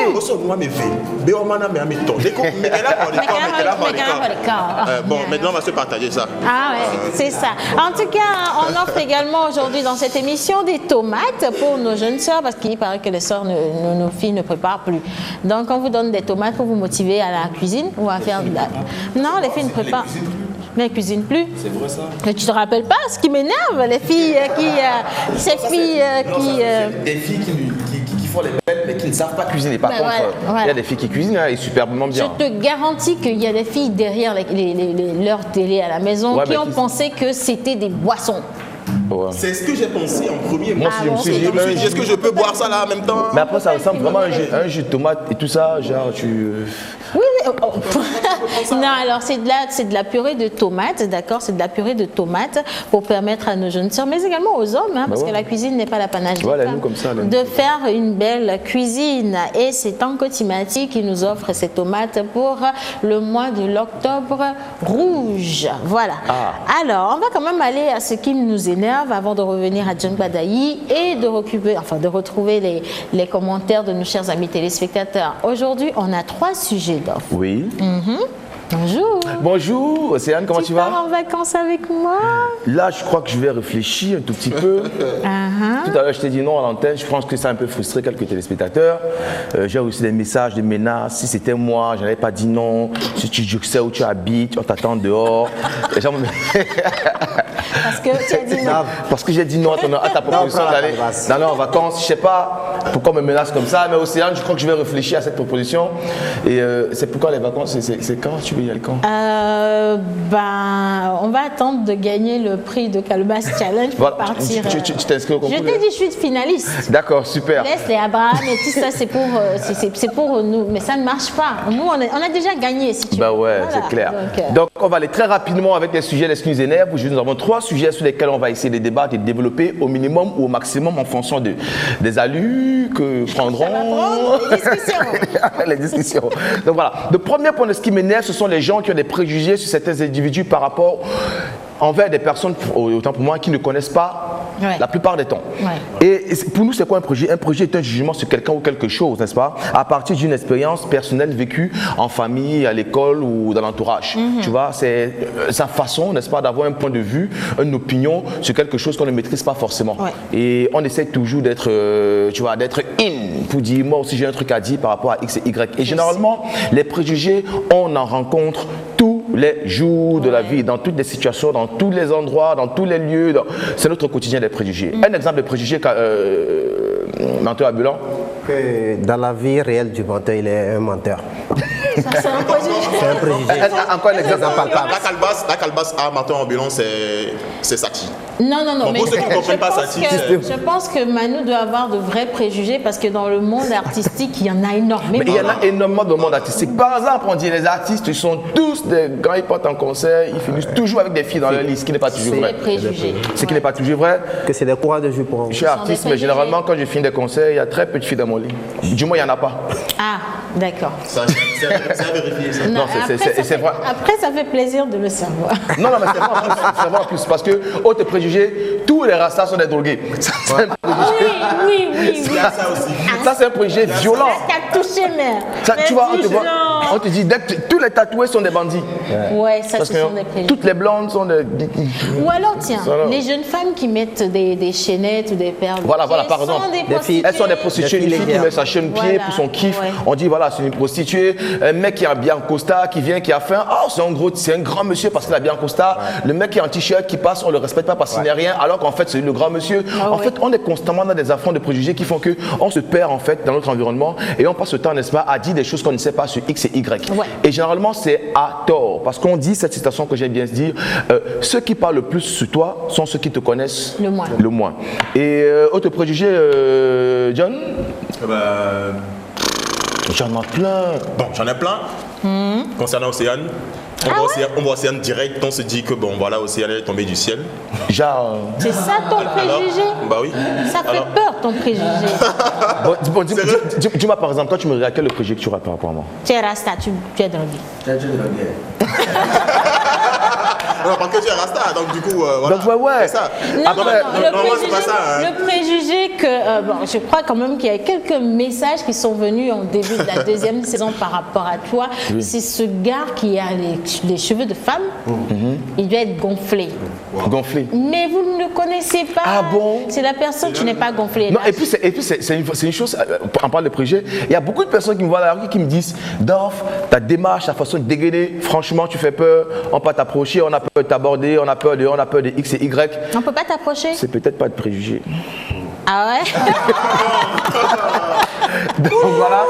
Bon, maintenant, on va se partager ça. Ah ouais, c'est ça. En tout cas, on offre également aujourd'hui dans cette émission des tomates pour nos jeunes sœurs parce qu'il paraît que les sœurs, nos filles ne préparent plus. Donc, on vous donne des tomates pour vous motiver à la cuisine ou à faire de la... Non, les filles ne préparent... Mais elles ne cuisinent plus. C'est vrai ça. Mais tu te rappelles pas ce qui m'énerve, les filles qui... ces filles qui... Des filles qui font les belles mais qui ne savent pas cuisiner. Par contre, il y a des filles qui cuisinent et superbement bien. Je te garantis qu'il y a des filles derrière leur télé à la maison qui ont pensé que c'était des boissons. Ouais. C'est ce que j'ai pensé en premier. Moi aussi, je me suis dit, est-ce que je peux boire ça là en même temps? Mais après, ça ressemble vraiment à un jus de tomate et tout ça. Genre, tu. Oui, non, alors c'est de la purée de tomates, d'accord? C'est de la purée de tomates pour permettre à nos jeunes sœurs, mais également aux hommes, parce que la cuisine n'est pas l'apanage des femmes, comme ça, de faire une belle cuisine. Et c'est Tanko Timati qui nous offre ces tomates pour le mois de l'octobre rouge. Voilà. Alors, on va quand même aller à ce qui nous énerve avant de revenir à John Gbadayi et de retrouver les commentaires de nos chers amis téléspectateurs. Aujourd'hui, on a 3 sujets d'offres. Oui. Bonjour. Bonjour, Océane, comment tu vas? Tu pars en vacances avec moi? Là, je crois que je vais réfléchir un tout petit peu. Tout à l'heure, je t'ai dit non à l'antenne. Je pense que ça a un peu frustré quelques téléspectateurs. J'ai reçu des messages, des menaces. Si c'était moi, je n'avais pas dit non. Si tu sais où tu habites, on t'attend dehors. Les gens Parce que tu as dit non. Parce que j'ai dit non à ta proposition d'aller en vacances. Je sais pas pourquoi on me menace comme ça, mais Océane, je crois que je vais réfléchir à cette proposition. Et c'est pourquoi les vacances, c'est quand tu veux y aller quand? On va attendre de gagner le prix de Calebasse Challenge pour partir. Tu t'inscris au concours? Je t'ai dit, je suis finaliste. D'accord, super. Laisse les Abraham et tout ça, c'est pour nous. Mais ça ne marche pas. Nous, on a déjà gagné, si tu veux. Ouais, voilà. c'est clair. Donc, on va aller très rapidement avec les sujets des nous énervent. Nous avons 3 sujets sur lesquels on va essayer de débattre et de développer au minimum ou au maximum en fonction des allus que prendront les discussions. Donc voilà. Le premier point de ce qui m'énerve, ce sont les gens qui ont des préjugés sur certains individus par rapport envers des personnes, autant pour moi, qui ne connaissent pas la plupart des temps. Et pour nous, c'est quoi un préjugé? Un préjugé est un jugement sur quelqu'un ou quelque chose, n'est-ce pas? À partir d'une expérience personnelle vécue en famille, à l'école ou dans l'entourage. Tu vois, c'est sa façon, n'est-ce pas, d'avoir un point de vue, une opinion sur quelque chose qu'on ne maîtrise pas forcément. Et on essaie toujours d'être, tu vois, d'être in pour dire, moi aussi j'ai un truc à dire par rapport à X et Y. Et généralement, les préjugés, on en rencontre tous les jours de la vie, dans toutes les situations, dans tous les endroits, dans tous les lieux. C'est notre quotidien des préjugés. Un exemple de préjugé, menteur ambulant. Dans la vie réelle du menteur, il est un menteur. C'est un préjugé. C'est un préjugé. Encore un exemple palpable. La calebasse à menteur ambulant, c'est Satie. Non, mais pour ceux qui ne comprennent pas Satie, je pense que Manu doit avoir de vrais préjugés parce que dans le monde artistique, il y en a énormément. Mais il y en a énormément dans le monde artistique. Par exemple, on dit les artistes, ils sont tous des quand ils partent en concert, ils finissent toujours avec des filles dans leur liste, ce qui n'est pas toujours vrai. Ce qui n'est pas toujours vrai. Que c'est des courants de jus pour vous. Je suis artiste, mais généralement, quand je finis des concerts, il y a très peu de filles dans mon lit. Du moins, il n'y en a pas. Ah, d'accord. C'est à vérifier ça. Non, c'est vrai. Après, ça fait plaisir de le savoir. Non, mais c'est vrai en plus. Parce que, autre préjugé, tous les rastas sont des drogués. Ça, c'est un préjugé. Oui. Ça aussi. Ça, c'est un préjugé violent. Ça touché, mère. Ça, tu vois, on te dit, tous les tatoués sont des bandits. Ouais, ça, parce ce sont des préjugés. Toutes les blondes sont des... Ou alors, tiens, les jeunes femmes qui mettent des chaînettes ou des perles. Voilà, par exemple. Elles sont des prostituées. Une fille qui met sa chaîne pied pour son kiff. On dit, voilà, c'est une prostituée. Un mec qui a bien costard, qui vient, qui a faim. Oh, c'est un grand monsieur parce qu'il a bien costard. Le mec qui est en t-shirt, qui passe, on le respecte pas parce qu'il n'est rien, alors qu'en fait, c'est le grand monsieur. En fait, on est constamment dans des affronts de préjugés qui font qu'on se perd, en fait, dans notre environnement et on passe le temps, n'est-ce pas, à dire des choses qu'on ne sait pas sur X et Y. Et généralement, c'est à tort parce qu'on dit cette citation que j'aime bien se dire, ceux qui parlent le plus sur toi sont ceux qui te connaissent le moins. Et autre préjugé, John? J'en ai plein. Bon, j'en ai plein. Concernant Océane, on voit Océane direct, on se dit que bon, voilà, Océane est tombée du ciel. Genre. C'est ça ton préjugé? Bah oui. Ça fait peur ton préjugé. Bon, dis-moi par exemple, quand tu me regardes, quel est le préjugé que tu aurais par rapport à moi? Tu es rasta, tu es drogué. Tu es drogué. Non, parce que tu es rasta, donc du coup, voilà. Donc ouais. C'est ça. Le préjugé que, je crois quand même qu'il y a quelques messages qui sont venus en début de la deuxième saison par rapport à toi. Oui. C'est ce gars qui a les cheveux de femme, il doit être gonflé. Gonflé. Mais vous ne le connaissez pas. Ah bon? C'est la personne qui n'est pas gonflée. Non, et puis c'est une chose, on parle de préjugé, il y a beaucoup de personnes qui me voient dans la rue qui me disent, Dorf, ta démarche, ta façon de dégainer, franchement, tu fais peur, on peut t'approcher, on a peur de t'aborder, on a peur de X et Y. On peut pas t'approcher? C'est peut-être pas de préjugé. Ah ouais? Donc voilà.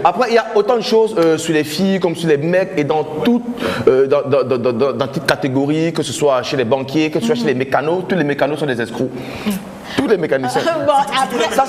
Après, il y a autant de choses sur les filles comme sur les mecs et dans toutes catégories, que ce soit chez les banquiers, que ce soit chez les mécanos. Tous les mécanos sont des escrocs. Tous les mécaniciens. Ça,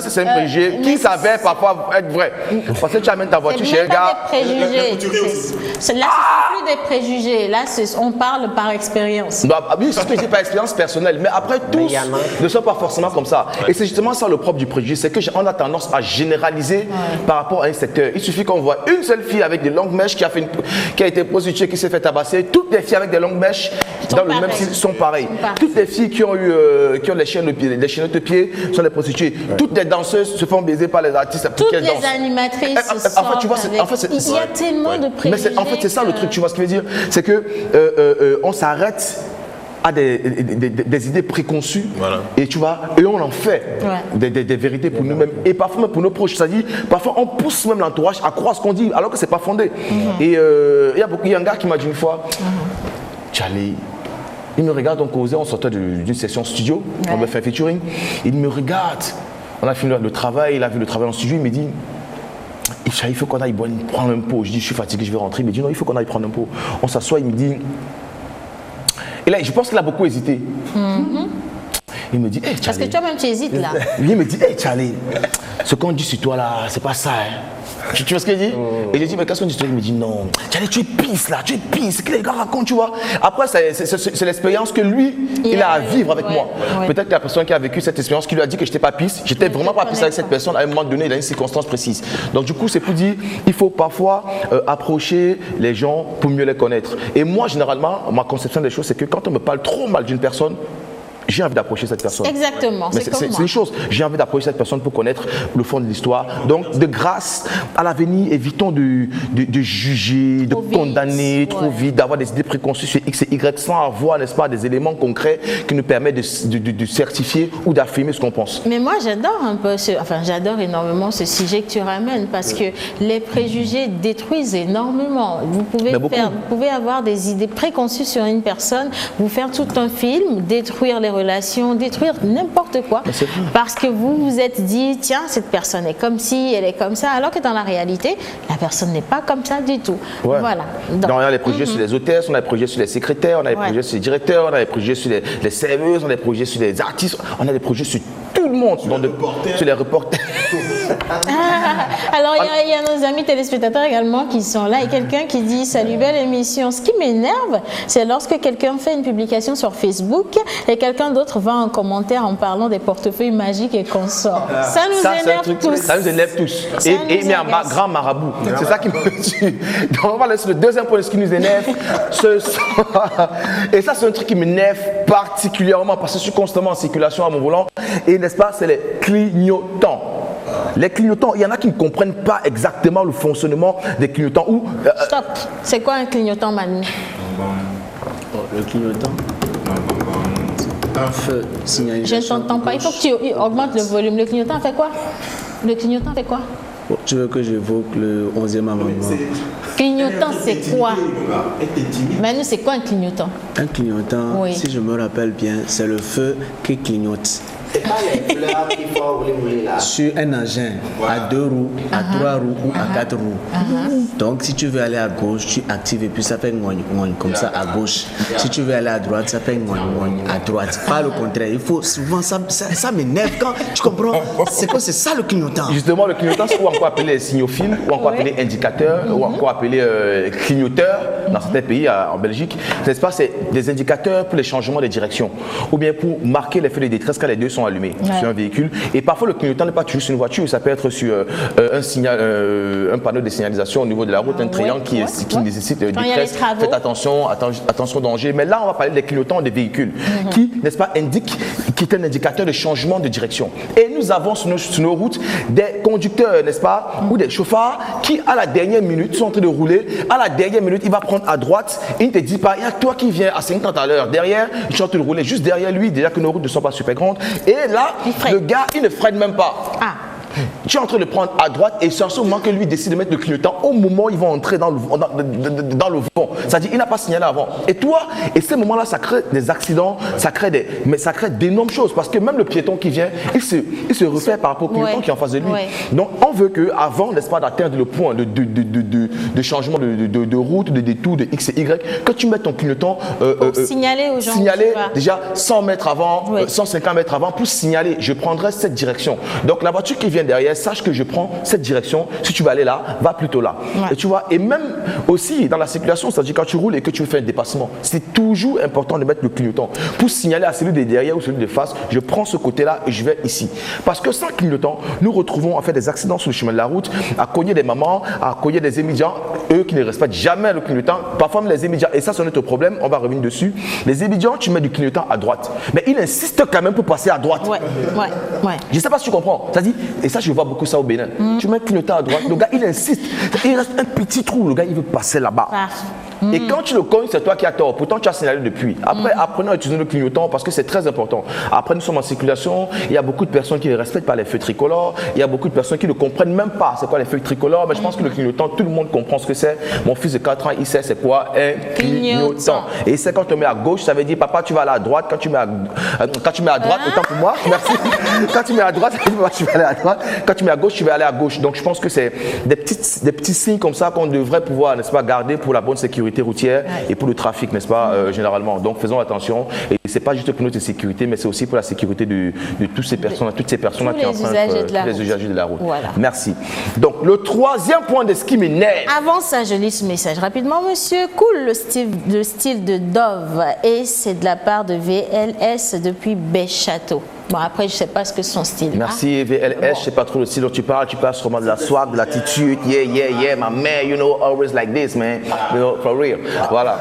c'est un préjugé qui s'avère parfois être vrai. Parce que tu amènes ta voiture chez un gars. C'est des préjugés. Là, ce ne sont plus des préjugés. Là, on parle par expérience. Oui, c'est ce que je dis par expérience personnelle. Mais après, tous ne sont pas forcément comme ça. Et c'est justement ça le propre du préjugé. C'est qu'on a tendance à généraliser par rapport à un secteur. Il suffit qu'on voit une seule fille avec des longues mèches qui a été prostituée, qui s'est fait tabasser. Toutes les filles avec des longues mèches dans le même style sont pareilles. Toutes les filles qui ont les chaînes de pied sont des prostituées. Toutes les danseuses se font baiser par les artistes. Toutes les animatrices il y a tellement de préjugés. Mais en fait, c'est ça le truc, tu vois ce que je veux dire? C'est que on s'arrête à des idées préconçues et tu vois, et on en fait des vérités pour nous-mêmes et parfois même pour nos proches. C'est-à-dire, parfois on pousse même l'entourage à croire ce qu'on dit alors que c'est pas fondé. Et il y a un gars qui m'a dit une fois, Charlie, Il me regarde, on causait, on sortait d'une session studio, on me fait un featuring. Il me regarde, on a fini le travail, il a vu le travail en studio, il me dit, il faut qu'on aille prendre un pot. Je dis, je suis fatigué, je vais rentrer. Il me dit, non, il faut qu'on aille prendre un pot. On s'assoit, il me dit, et là, je pense qu'il a beaucoup hésité. Il me dit, hey, parce que toi-même, tu hésites là. Il me dit, hey, Charlie, ce qu'on dit sur toi là, c'est pas ça. Hein. Tu vois ce qu'il dit? Et j'ai dit, mais qu'est-ce qu'on dit sur toi? Il me dit, non, Charlie, tu es pisse là, tu es pisse. C'est que les gars racontent, tu vois. Après, c'est l'expérience que lui, il a à vivre avec moi. Peut-être que la personne qui a vécu cette expérience, qui lui a dit que j'étais pas pisse, j'étais vraiment pas pisse avec cette personne à un moment donné, il a une circonstance précise. Donc, du coup, c'est pour dire, il faut parfois approcher les gens pour mieux les connaître. Et moi, généralement, ma conception des choses, c'est que quand on me parle trop mal d'une personne, j'ai envie d'approcher cette personne. Exactement, c'est une chose. J'ai envie d'approcher cette personne pour connaître le fond de l'histoire. Donc, de grâce, à l'avenir, évitons de juger, de condamner trop vite, d'avoir des idées préconçues sur X et Y sans avoir, n'est-ce pas, des éléments concrets qui nous permettent de certifier ou d'affirmer ce qu'on pense. Mais moi, j'adore un peu, j'adore énormément ce sujet que tu ramènes parce que les préjugés détruisent énormément. Vous pouvez avoir des idées préconçues sur une personne, vous faire tout un film, détruire les relations, détruire n'importe quoi, parce que vous vous êtes dit, tiens, cette personne est comme ci, elle est comme ça, alors que dans la réalité, la personne n'est pas comme ça du tout. Voilà. Donc, on a les préjugés sur les hôtesses, on a les préjugés sur les secrétaires, on a les préjugés sur les directeurs, on a les préjugés sur les serveuses, on a les préjugés sur les artistes, on a les préjugés sur tout le monde, sur les reporters. Alors, il y a nos amis téléspectateurs également qui sont là et quelqu'un qui dit, salut, belle émission. Ce qui m'énerve, c'est lorsque quelqu'un fait une publication sur Facebook et quelqu'un d'autre va en commentaire en parlant des portefeuilles magiques et consorts. Ça nous énerve tous. Ça nous énerve tous. Et il y a un grand marabout. C'est ça qui me tue. Donc, on va laisser le deuxième point de ce qui nous énerve. Et ça, c'est un truc qui m'énerve particulièrement parce que je suis constamment en circulation à mon volant. Et n'est-ce pas, c'est les clignotants. Les clignotants, il y en a qui ne comprennent pas exactement le fonctionnement des clignotants. Stop. C'est quoi un clignotant, Manu? Le clignotant, un feu signalisation. Je ne t'entends pas. Il faut que tu augmentes le volume. Le clignotant fait quoi? Le clignotant fait quoi? Tu veux que j'évoque le 11e amendement? Clignotant, c'est quoi? Manu, c'est quoi un clignotant? Un clignotant, si je me rappelle bien, c'est le feu qui clignote. Sur un engin à 2 roues, à 3 roues ou à 4 roues. Donc si tu veux aller à gauche, tu actives et puis ça fait ngogne comme ça à gauche. Si tu veux aller à droite, ça fait ngogne à droite. Pas le contraire. Il faut souvent ça m'énerve quand tu comprends. C'est quoi? C'est ça le clignotant. Justement, le clignotant, c'est encore appelé signophiles, ou encore appelé indicateur, ou encore appelé clignoteur dans certains pays, en Belgique. N'est-ce pas? C'est des indicateurs pour les changements de direction ou bien pour marquer les feux de détresse quand les deux sont allumés sur un véhicule. Et parfois, le clignotant n'est pas toujours sur une voiture, ça peut être sur un panneau de signalisation au niveau de la route, un triangle qui nécessite détresse. Faites attention, attention danger. Mais là, on va parler des clignotants des véhicules qui, n'est-ce pas, qui est un indicateur de changement de direction. Et nous avons sur nos routes des conducteurs, n'est-ce pas, ou des chauffeurs qui, à la dernière minute, sont en train de rouler. À la dernière minute, il va prendre à droite. Il ne te dit pas, il y a toi qui viens à 50 à l'heure. Derrière, il est en train de rouler juste derrière lui, déjà que nos routes ne sont pas super grandes. Et là, le gars, il ne freine même pas. Tu es en train de prendre à droite et c'est en ce moment que lui décide de mettre le clignotant au moment où ils vont entrer dans le vent. C'est-à-dire qu'il n'a pas signalé avant. Et toi, et ces moments-là, ça crée des accidents, ça crée d'énormes choses parce que même le piéton qui vient, il se refait par rapport au clignotant qui est en face de lui. Donc, on veut qu'avant, n'est-ce pas, d'atteindre le point de changement de route, de détour, de X et Y, que tu mettes ton clignotant signaler aux gens. Signaler déjà 100 mètres avant, 150 mètres avant pour signaler, je prendrai cette direction. Donc, la voiture qui vient derrière, sache que je prends cette direction. Si tu vas aller là, va plutôt là. Et tu vois, et même aussi dans la circulation, c'est-à-dire quand tu roules et que tu fais un dépassement, c'est toujours important de mettre le clignotant pour signaler à celui de derrière ou celui de face, je prends ce côté-là et je vais ici. Parce que sans clignotant, nous retrouvons en fait des accidents sur le chemin de la route, à cogner des mamans, à cogner des émigrants, eux qui ne respectent jamais le clignotant. Parfois même les émigrants, et ça c'est notre problème, on va revenir dessus. Les émigrants, tu mets du clignotant à droite, mais ils insistent quand même pour passer à droite. Je ne sais pas si tu comprends. C'est-à-dire, et ça je vois beaucoup ça au Bénin. Tu mets le clignotant à droite, le gars il insiste, il reste un petit trou, le gars il veut passer là-bas. Et quand tu le cognes, c'est toi qui as tort. Pourtant, tu as signalé depuis. Après, apprenons à utiliser le clignotant parce que c'est très important. Après, nous sommes en circulation. Il y a beaucoup de personnes qui ne respectent pas les feux tricolores. Il y a beaucoup de personnes qui ne comprennent même pas c'est quoi les feux tricolores. Mais je pense que le clignotant, tout le monde comprend ce que c'est. Mon fils de 4 ans, il sait c'est quoi un clignotant. Et c'est quand on te met à gauche, ça veut dire papa, tu vas aller à droite. Quand tu mets à droite, autant pour moi. Merci. Quand tu mets à droite, tu vas aller à droite. Quand tu mets à gauche, tu vas aller à gauche. Donc, je pense que c'est des petits signes comme ça qu'on devrait pouvoir, n'est-ce pas, garder pour la bonne sécurité routière et pour le trafic, n'est-ce pas, généralement. Donc, faisons attention. Et c'est pas juste pour notre sécurité, mais c'est aussi pour la sécurité de toutes ces personnes qui empruntent les usagers de la route. Voilà. Merci. Donc, le troisième point de ce qui m'énerve. Avant ça, je lis ce message rapidement. Monsieur, cool le style de Dove. Et c'est de la part de VLS depuis Béchâteau. Bon, après, je ne sais pas ce que son style. Merci, VLS. Je ne sais pas trop le style dont tu parles. Tu parles sûrement de la swag, de l'attitude. Yeah, my man, you know, always like this, man. You know, for real. Voilà.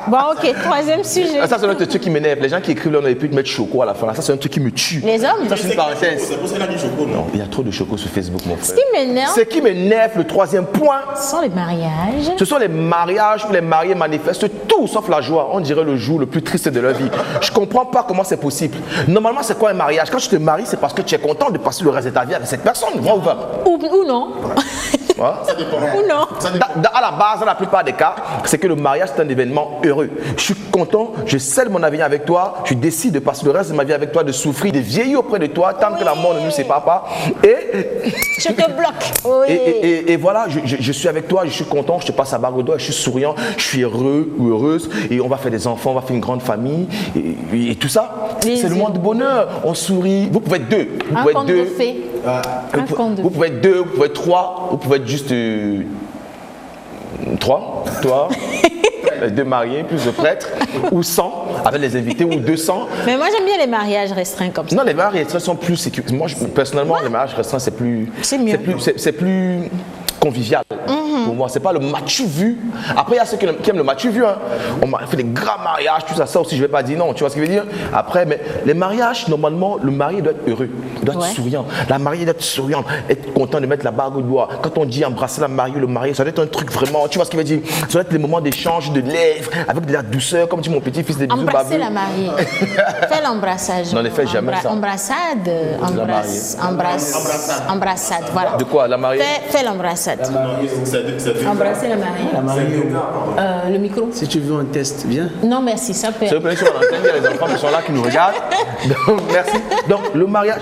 Bon, ok, troisième sujet. Ça, c'est un truc qui m'énerve. Les gens qui écrivent là, on aurait pu mettre choco à la fin. Ça, c'est un truc qui me tue. Les hommes? Ça, c'est une parenthèse. C'est pour ça qu'il a dit choco, non? Il y a trop de choco sur Facebook, mon frère. Ce qui m'énerve. Ce qui m'énerve, le troisième point. Ce sont les mariages. Ce sont les mariages où les mariés manifestent tout sauf la joie. On dirait le jour le plus triste de leur vie. Je comprends pas comment c'est possible. Normalement, c'est quoi un mariage? Quand tu te maries, c'est parce que tu es content de passer le reste de ta vie avec cette personne. Moi ou pas? Ou non. Ça dépend. Ou non. À la base, dans la plupart des cas, c'est que le mariage, c'est un événement heureux. Je suis content, je scelle mon avenir avec toi, je décide de passer le reste de ma vie avec toi, de souffrir, de vieillir auprès de toi, tant que la mort ne nous sépare pas. Et je te bloque. Oui. Et voilà, je suis avec toi, je suis content, je te passe la bague au doigt, je suis souriant, je suis heureux ou heureuse, et on va faire des enfants, on va faire une grande famille, et tout ça. C'est le monde du bonheur. On sourit. Vous pouvez être deux. Vous pouvez être deux. Vous pouvez être deux, vous pouvez être trois, vous pouvez être juste 3, toi, les 2 mariés, plus de prêtres, ou 100 avec les invités, ou 200. Mais moi j'aime bien les mariages restreints comme ça. Non, les mariages restreints sont plus sécurisés. Moi, personnellement, les mariages restreints, c'est plus. C'est mieux. C'est plus convivial. Pour moi, c'est pas le match vu. Après, il y a ceux qui aiment le match vu. Hein. On fait des grands mariages, tout ça. Ça aussi, je vais pas dire non. Tu vois ce que je veux dire? Après, mais les mariages, normalement, le marié doit être heureux, doit être souriant. La mariée doit être souriante, être content de mettre la bague au doigt. Quand on dit embrasser la mariée, le marié, ça doit être un truc vraiment. Tu vois ce que je veux dire? Ça doit être des moments d'échange de lèvres avec de la douceur, comme dit mon petit fils, des bisous. Embrasser la mariée. Fais l'embrassage. Non, ne fais jamais ça. Embrassade. Embrassade. Voilà. De quoi? La mariée? Fais l'embrassade. Embrasser la mariée. Le micro. Si tu veux un test, viens. Non, merci, ça peut. S'il vous plaît, sur l'antenne, il y a les enfants qui sont là, qui nous regardent. Donc, merci. Donc, le mariage.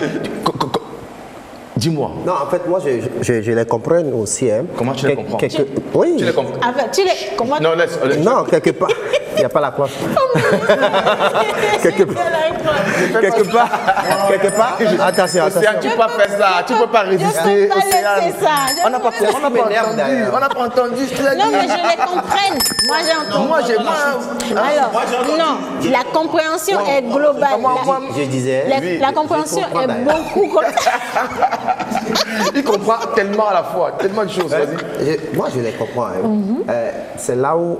Dis-moi. Non, en fait, moi, je les comprends aussi. Hein. Comment tu les comprends? Oui. Tu les comprends? Comment? Non, laisse. Non, quelque part. Il n'y a pas la cloche. Quelque part. Attention. Tu peux pas faire ça. Tu peux pas résister. On n'a pas entendu. Non, mais je les comprends. Moi, j'ai entendu. Alors, non, la compréhension est globale. Je disais. La compréhension est beaucoup comme ça. Il comprend tellement à la fois, tellement de choses. Moi, je les comprends. C'est là où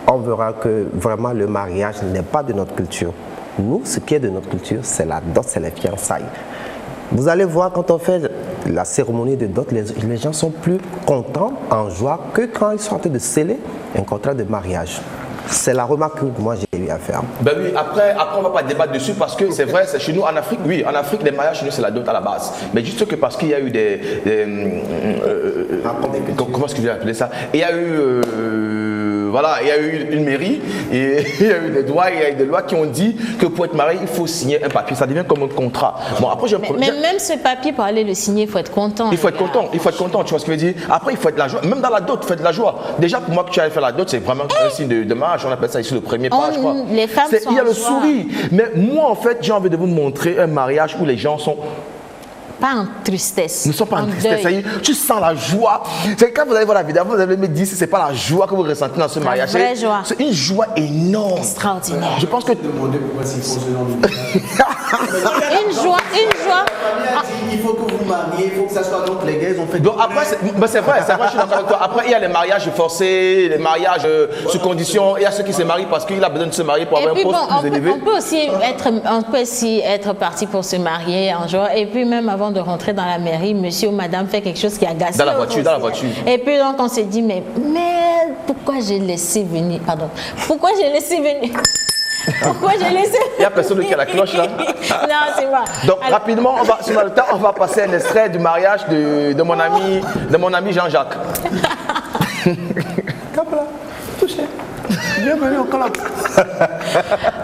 on verra que vraiment le mariage n'est pas de notre culture. Nous, ce qui est de notre culture, c'est la dot, c'est les fiançailles. Vous allez voir, quand on fait la cérémonie de dot, les gens sont plus contents, en joie, que quand ils sont en train de sceller un contrat de mariage. C'est la remarque que moi j'ai eu à faire. Ben oui, après on ne va pas débattre dessus parce que c'est vrai, c'est chez nous en Afrique, oui, en Afrique, les mariages chez nous c'est la dot à la base. Mais juste que parce qu'il y a eu comment est-ce que je vais appeler ça? Il y a eu il y a eu une mairie et il y a eu des lois qui ont dit que pour être marié, il faut signer un papier. Ça devient comme un contrat. Bon, après, mais même ce papier, pour aller le signer, il faut être content. Il faut être content, tu vois ce que je veux dire? Après, il faut être la joie. Même dans la dot, il faut être la joie. Déjà, pour moi, que tu ailles faire la dot, c'est vraiment un signe de mariage. On appelle ça ici le premier pas, je crois. Les femmes sont il y a le sourire. Mais moi, en fait, j'ai envie de vous montrer un mariage où les gens sont pas en tristesse. Nous ne sommes pas en tristesse. Ça y est, tu sens la joie. Quand vous allez voir la vidéo, vous allez me dire si ce n'est pas la joie que vous ressentez dans ce mariage. C'est une joie énorme. Extraordinaire. Je pense que. Une joie. Il faut que vous mariez, il faut que ça soit donc les gars, ils ont fait. Donc après, c'est vrai, je suis d'accord avec toi. Après, il y a les mariages forcés, les mariages sous condition. Il y a ceux qui se marient parce qu'il a besoin de se marier pour avoir un poste plus élevé. On peut aussi être parti pour se marier un jour. Et puis même avant de rentrer dans la mairie, monsieur ou madame fait quelque chose qui agace. Dans la voiture. Et puis donc on s'est dit, mais pourquoi j'ai laissé venir. Pardon. Pourquoi j'ai laissé venir. Pourquoi j'ai laissé. Il n'y a personne qui a la cloche là. Non, c'est moi. Donc rapidement, si on a le temps, on va passer un extrait du mariage de mon ami Jean-Jacques. Comme là, touché. Bienvenue au club.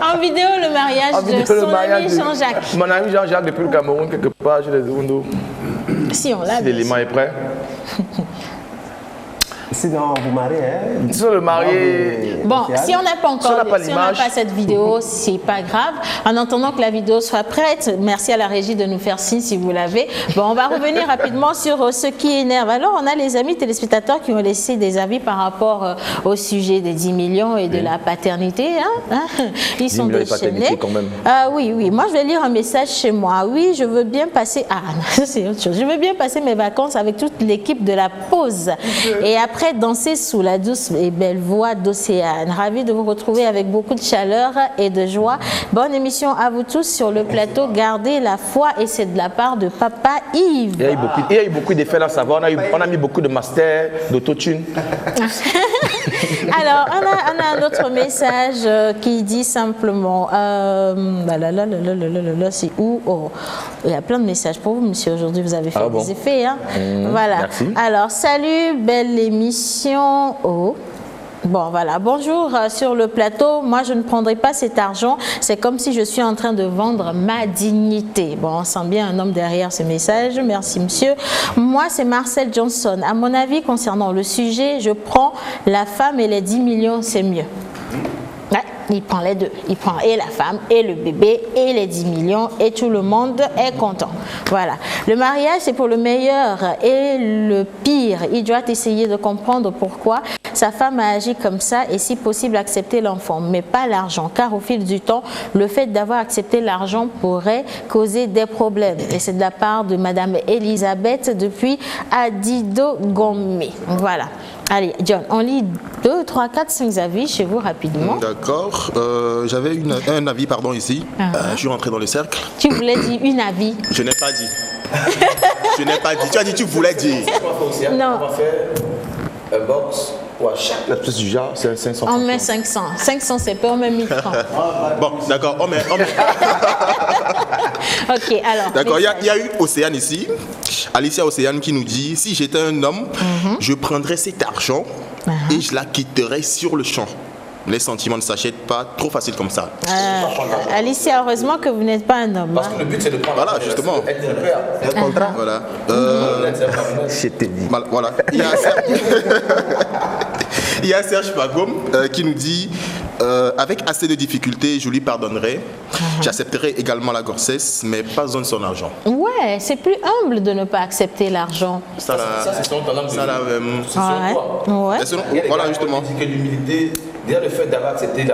En vidéo, le mariage de son ami Jean-Jacques. Mon ami Jean-Jacques depuis le Cameroun, quelque part, je les ai. Si on l'a. Si l'élément est prêt. Si on vous marie, hein? Si on le marié. Bon, si on n'a pas encore, si on n'a pas cette vidéo, c'est pas grave. En attendant que la vidéo soit prête, merci à la régie de nous faire signe si vous l'avez. Bon, on va revenir rapidement sur ce qui énerve. Alors, on a les amis téléspectateurs qui ont laissé des avis par rapport au sujet des 10 millions et de la paternité. Hein? Ils sont déchaînés. Quand même. Oui. Moi, je vais lire un message chez moi. Oui, je veux bien passer. C'est autre chose. Je veux bien passer mes vacances avec toute l'équipe de la pause. Et après, danser sous la douce et belle voix d'Océane. Ravi de vous retrouver avec beaucoup de chaleur et de joie. Bonne émission à vous tous sur le plateau. Gardez la foi et c'est de la part de Papa Yves. Il y a eu beaucoup d'effets là, ça va. On a mis beaucoup de masters, d'autotune. Alors, on a un autre message qui dit simplement c'est où? Oh, il y a plein de messages pour vous, monsieur. Aujourd'hui, vous avez fait des effets. Hein? Voilà. Merci. Alors, salut, belle émission. Oh. Bon, voilà. Bonjour sur le plateau. Moi, je ne prendrai pas cet argent. C'est comme si je suis en train de vendre ma dignité. Bon, on sent bien un homme derrière ce message. Merci, monsieur. Moi, c'est Marcel Johnson. À mon avis, concernant le sujet, je prends la femme et les 10 millions, c'est mieux. Ouais, il prend les deux. Il prend et la femme, et le bébé, et les 10 millions, et tout le monde est content. Voilà. Le mariage, c'est pour le meilleur et le pire. Il doit essayer de comprendre pourquoi sa femme a agi comme ça et si possible accepter l'enfant, mais pas l'argent. Car au fil du temps, le fait d'avoir accepté l'argent pourrait causer des problèmes. Et c'est de la part de Madame Elisabeth depuis Adido Gombe. Voilà. Allez, John, on lit 2, 3, 4, 5 avis chez vous rapidement. D'accord. J'avais un avis, pardon, ici. Je suis rentré dans le cercle. Tu voulais dire une avis? Je n'ai pas dit. Je n'ai pas dit. Tu as dit tu voulais dire. Non. On va faire un box ou à chaque espèce du genre, c'est 500. On met 500. 500, c'est pas, on met 1000 francs. Bon, d'accord, on met. Ok, alors. D'accord, il y a eu Océane ici. Alicia Océane qui nous dit, si j'étais un homme, je prendrais cet argent et je la quitterais sur le champ. Les sentiments ne s'achètent pas trop facile comme ça. Alicia, heureusement que vous n'êtes pas un homme. Parce que le but c'est de prendre. Voilà, justement. Un contrat. Voilà. Je te dis. Voilà. Il y a Serge Pagom qui nous dit avec assez de difficultés, je lui pardonnerai. J'accepterai également la grossesse, mais pas besoin de son argent. Ouais, c'est plus humble de ne pas accepter l'argent. Ça, c'est son talent. Voilà, justement. Que l'humilité, déjà le fait d'avoir accepté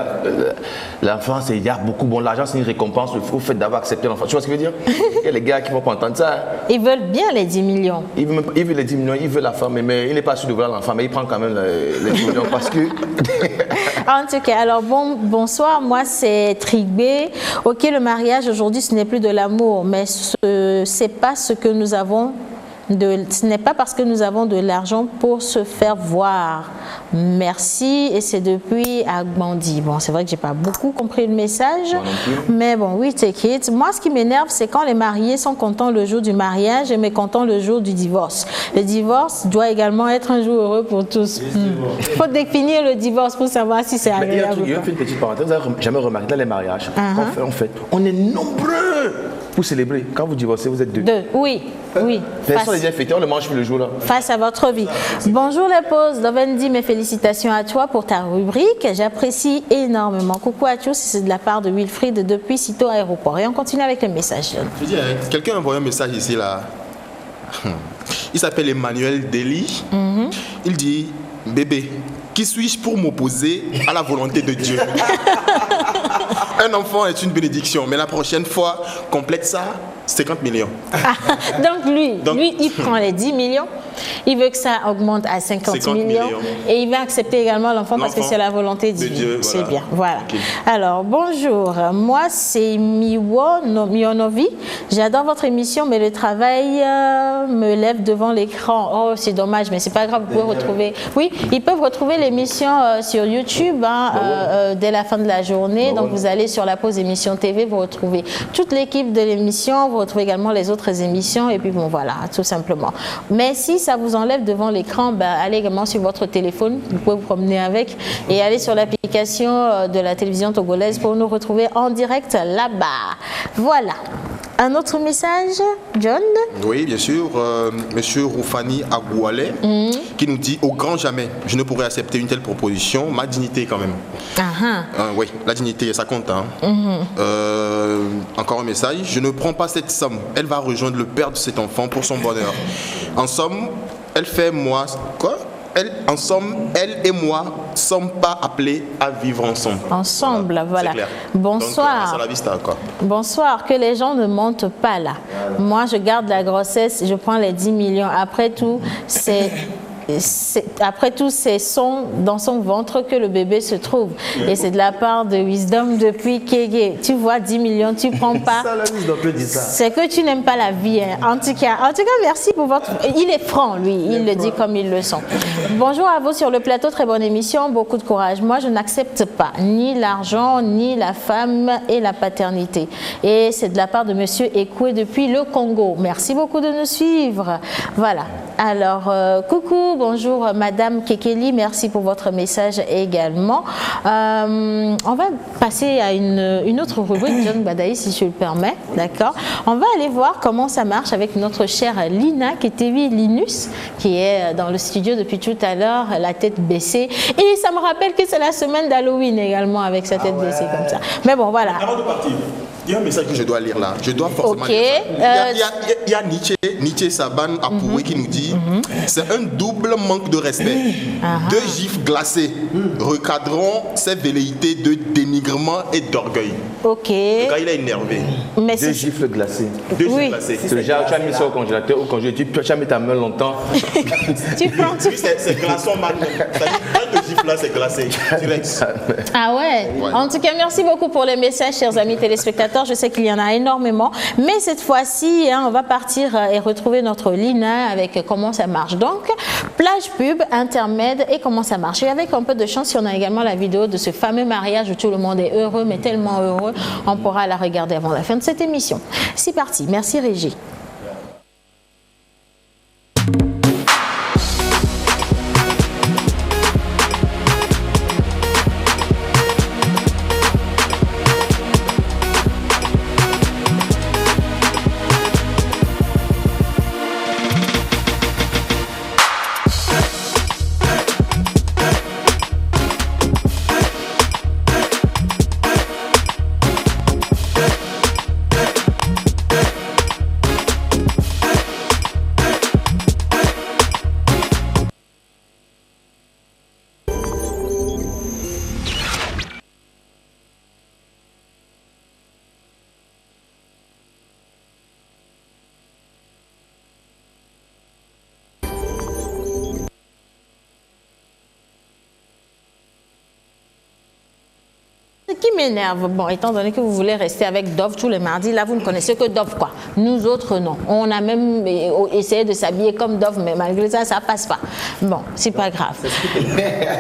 l'enfant, il y a beaucoup. Bon, l'argent, c'est une récompense. Le fait d'avoir accepté l'enfant. Tu vois ce que je veux dire? Il y a les gars qui ne vont pas entendre ça. Ils veulent bien les 10 millions. Ils veulent les 10 millions, ils veulent la femme, mais il n'est pas sûr de vouloir l'enfant, mais il prend quand même les 10 millions parce que. En tout cas, alors bonsoir, moi c'est Trigué. Ok, le mariage aujourd'hui, ce n'est plus de l'amour, mais c'est pas ce que nous avons. Ce n'est pas parce que nous avons de l'argent pour se faire voir. Merci. Et c'est depuis Agbandi. Bon, c'est vrai que j'ai pas beaucoup compris le message. Mais bon, oui, take it. Moi, ce qui m'énerve, c'est quand les mariés sont contents le jour du mariage et mécontents le jour du divorce. Le divorce doit également être un jour heureux pour tous. Il faut définir le divorce pour savoir si c'est agréable. Il y a une petite parenthèse. Vous n'avez jamais remarqué dans les mariages, on est nombreux pour célébrer. Quand vous divorcez, vous êtes deux. Oui. Personne n'est bien fêté, on le mange plus le jour là. Face à votre vie. Bonjour les pauses. Lovendi, mes félicitations à toi pour ta rubrique. J'apprécie énormément. Coucou à tous, c'est de la part de Wilfried depuis Cito Aéroport. Et on continue avec le message. Je dis, quelqu'un a envoyé un message ici là. Il s'appelle Emmanuel Deli. Il dit, bébé, qui suis-je pour m'opposer à la volonté de Dieu? Un enfant est une bénédiction, mais la prochaine fois, complète ça, 50 millions. Donc lui, il prend les 10 millions. Il veut que ça augmente à 50 millions. Et il va accepter également l'enfant parce que c'est la volonté divine. C'est bien. Voilà. Okay. Alors, bonjour. Moi, c'est Mionovi. J'adore votre émission, mais le travail me lève devant l'écran. Oh, c'est dommage, mais c'est pas grave. Vous pouvez retrouver. Oui, ils peuvent retrouver l'émission sur YouTube dès la fin de la journée. Donc, vous allez sur la pause émission TV, vous retrouvez toute l'équipe de l'émission. Vous retrouvez également les autres émissions. Et puis, bon, voilà, tout simplement. Mais si ça vous enlève devant l'écran, allez également sur votre téléphone. Vous pouvez vous promener avec et aller sur l'application de la télévision togolaise pour nous retrouver en direct là-bas. Voilà. Un autre message, John? Oui, bien sûr. Monsieur Roufani Agouale, qui nous dit: au grand jamais, je ne pourrais accepter une telle proposition. Ma dignité, quand même. Oui, la dignité, ça compte. Hein. Encore un message: je ne prends pas cette somme. Elle va rejoindre le père de cet enfant pour son bonheur. En somme, elle fait moi. Quoi? En somme, elle et moi ne sommes pas appelés à vivre ensemble. Ensemble, voilà. Clair. Bonsoir. Donc, la vista, quoi. Bonsoir, que les gens ne mentent pas là. Moi, je garde la grossesse, je prends les 10 millions. Après tout, c'est dans son ventre que le bébé se trouve. Et c'est de la part de Wisdom depuis Kégué. Tu vois, 10 millions, tu prends pas. C'est que tu n'aimes pas la vie. Hein. En tout cas, merci pour votre... Il est franc, lui. Il le dit comme ils le sont. Bonjour à vous sur le plateau. Très bonne émission. Beaucoup de courage. Moi, je n'accepte pas ni l'argent, ni la femme et la paternité. Et c'est de la part de monsieur Ekoué depuis le Congo. Merci beaucoup de nous suivre. Voilà. Alors, coucou, bonjour Madame Kekeli, merci pour votre message également. On va passer à une autre rubrique, John Badaï, si je le permets, d'accord. On va aller voir comment ça marche avec notre chère Lina Ketevi Linus, qui est dans le studio depuis tout à l'heure, la tête baissée. Et ça me rappelle que c'est la semaine d'Halloween également, avec sa tête baissée comme ça. Mais bon, voilà. Avant de partir, il y a un message que je dois lire là. Je dois forcément lire ça. Il y a Nietzsche Saban Apoué qui nous dit c'est un double manque de respect. Deux gifs glacés recadrons ces velléités de dénigrement et d'orgueil. Ok. Le gars, il est énervé. Mais deux gifles glacés. Deux gifles glacés. C'est le genre, tu as mis ça au congélateur ou quand je dis, tu as mis ta main longtemps. Tu prends tout. Oui, c'est glaçon magnum. Un de gifle là, c'est glacé. Ah ouais. En tout cas, merci beaucoup pour les messages, chers amis téléspectateurs. Je sais qu'il y en a énormément. Mais cette fois-ci, on va partir et retrouver notre Lina avec comment ça marche. Donc, plage pub, intermède et comment ça marche. Et avec un peu de chance, on a également la vidéo de ce fameux mariage où tout le monde est heureux, mais tellement heureux, on pourra la regarder avant la fin de cette émission. C'est parti. Merci Régie. Ce qui m'énerve, bon, étant donné que vous voulez rester avec Dove tous les mardis, là vous ne connaissez que Dove quoi. Nous autres non. On a même essayé de s'habiller comme Dove, mais malgré ça, ça passe pas. Bon, c'est pas grave.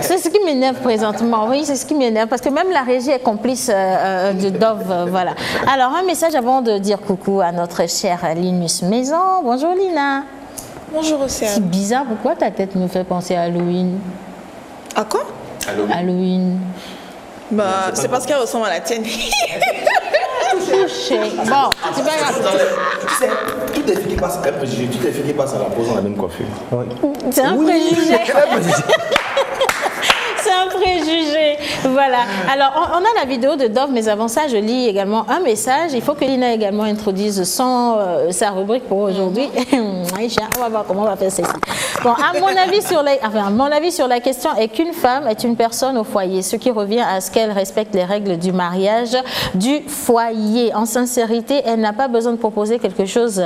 C'est ce qui m'énerve présentement. Oui, c'est ce qui m'énerve parce que même la régie est complice de Dove, voilà. Alors un message avant de dire coucou à notre chère Linus Maison. Bonjour Lina. Bonjour Océane. C'est bizarre, pourquoi ta tête me fait penser à Halloween? À quoi? Halloween. Bah, c'est parce qu'elle ressemble à la tienne. Touché. Bon, c'est pas grave. Tu sais, toutes les filles qui passent, toutes les filles qui passent à la pause ont la même coiffure. C'est un préjugé. C'est un préjugé. Voilà. Alors, on a la vidéo de Dove, mais avant ça, je lis également un message. Il faut que Lina également introduise sa rubrique pour aujourd'hui. On va voir comment on va faire ceci. Bon, à mon avis sur la question est qu'une femme est une personne au foyer, ce qui revient à ce qu'elle respecte les règles du mariage du foyer. En sincérité, elle n'a pas besoin de proposer quelque chose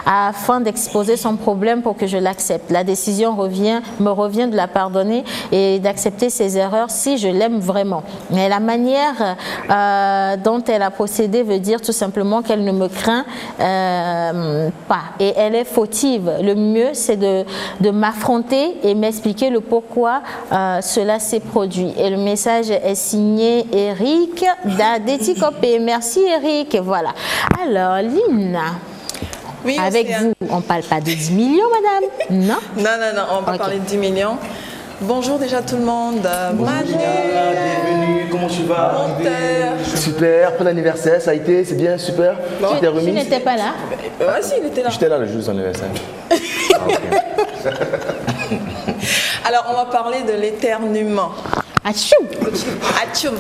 afin d'exposer son problème pour que je l'accepte. La décision me revient de la pardonner et d'accepter ses erreurs si je l'aime vraiment. Mais la manière dont elle a procédé veut dire tout simplement qu'elle ne me craint pas et elle est fautive. Le mieux, c'est de m'affronter et m'expliquer le pourquoi cela s'est produit. Et le message est signé Eric d'Adetikopé. Merci Eric. Voilà. Alors, Lina. Oui, avec vous, on ne parle pas de 10 millions, madame? Non? Non, on va parler de 10 millions. Bonjour déjà tout le monde. Bienvenue, comment tu vas? Super, bon anniversaire, ça a été, c'est bien, super. Tu n'étais pas là? Si, il était là. J'étais là le jour de son anniversaire. Alors, on va parler de l'éternuement. Atchoum! Atchoum!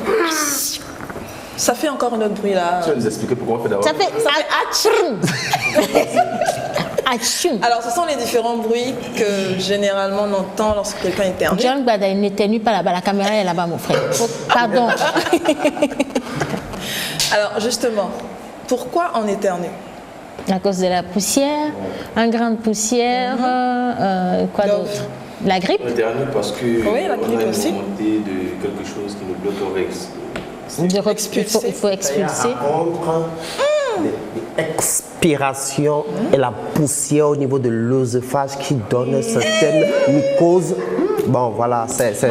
Ça fait encore un autre bruit là. Tu vas nous expliquer pourquoi on fait d'abord. Ça fait atchoum! Atchoum! Alors, ce sont les différents bruits que généralement on entend lorsque quelqu'un éternue. John Bada, il n'éternue pas là-bas, la caméra est là-bas, mon frère. Pardon. Alors, justement, pourquoi on éternue? À cause de la poussière, un grain de poussière, quoi d'autre? La grippe? On éternue parce que oui, la grippe aussi. Montée de quelque chose qui nous bloque avec. Il faut expulser. L'expiration et la poussière au niveau de l'œsophage qui donne certaines mucoses. Bon, voilà, c'est mais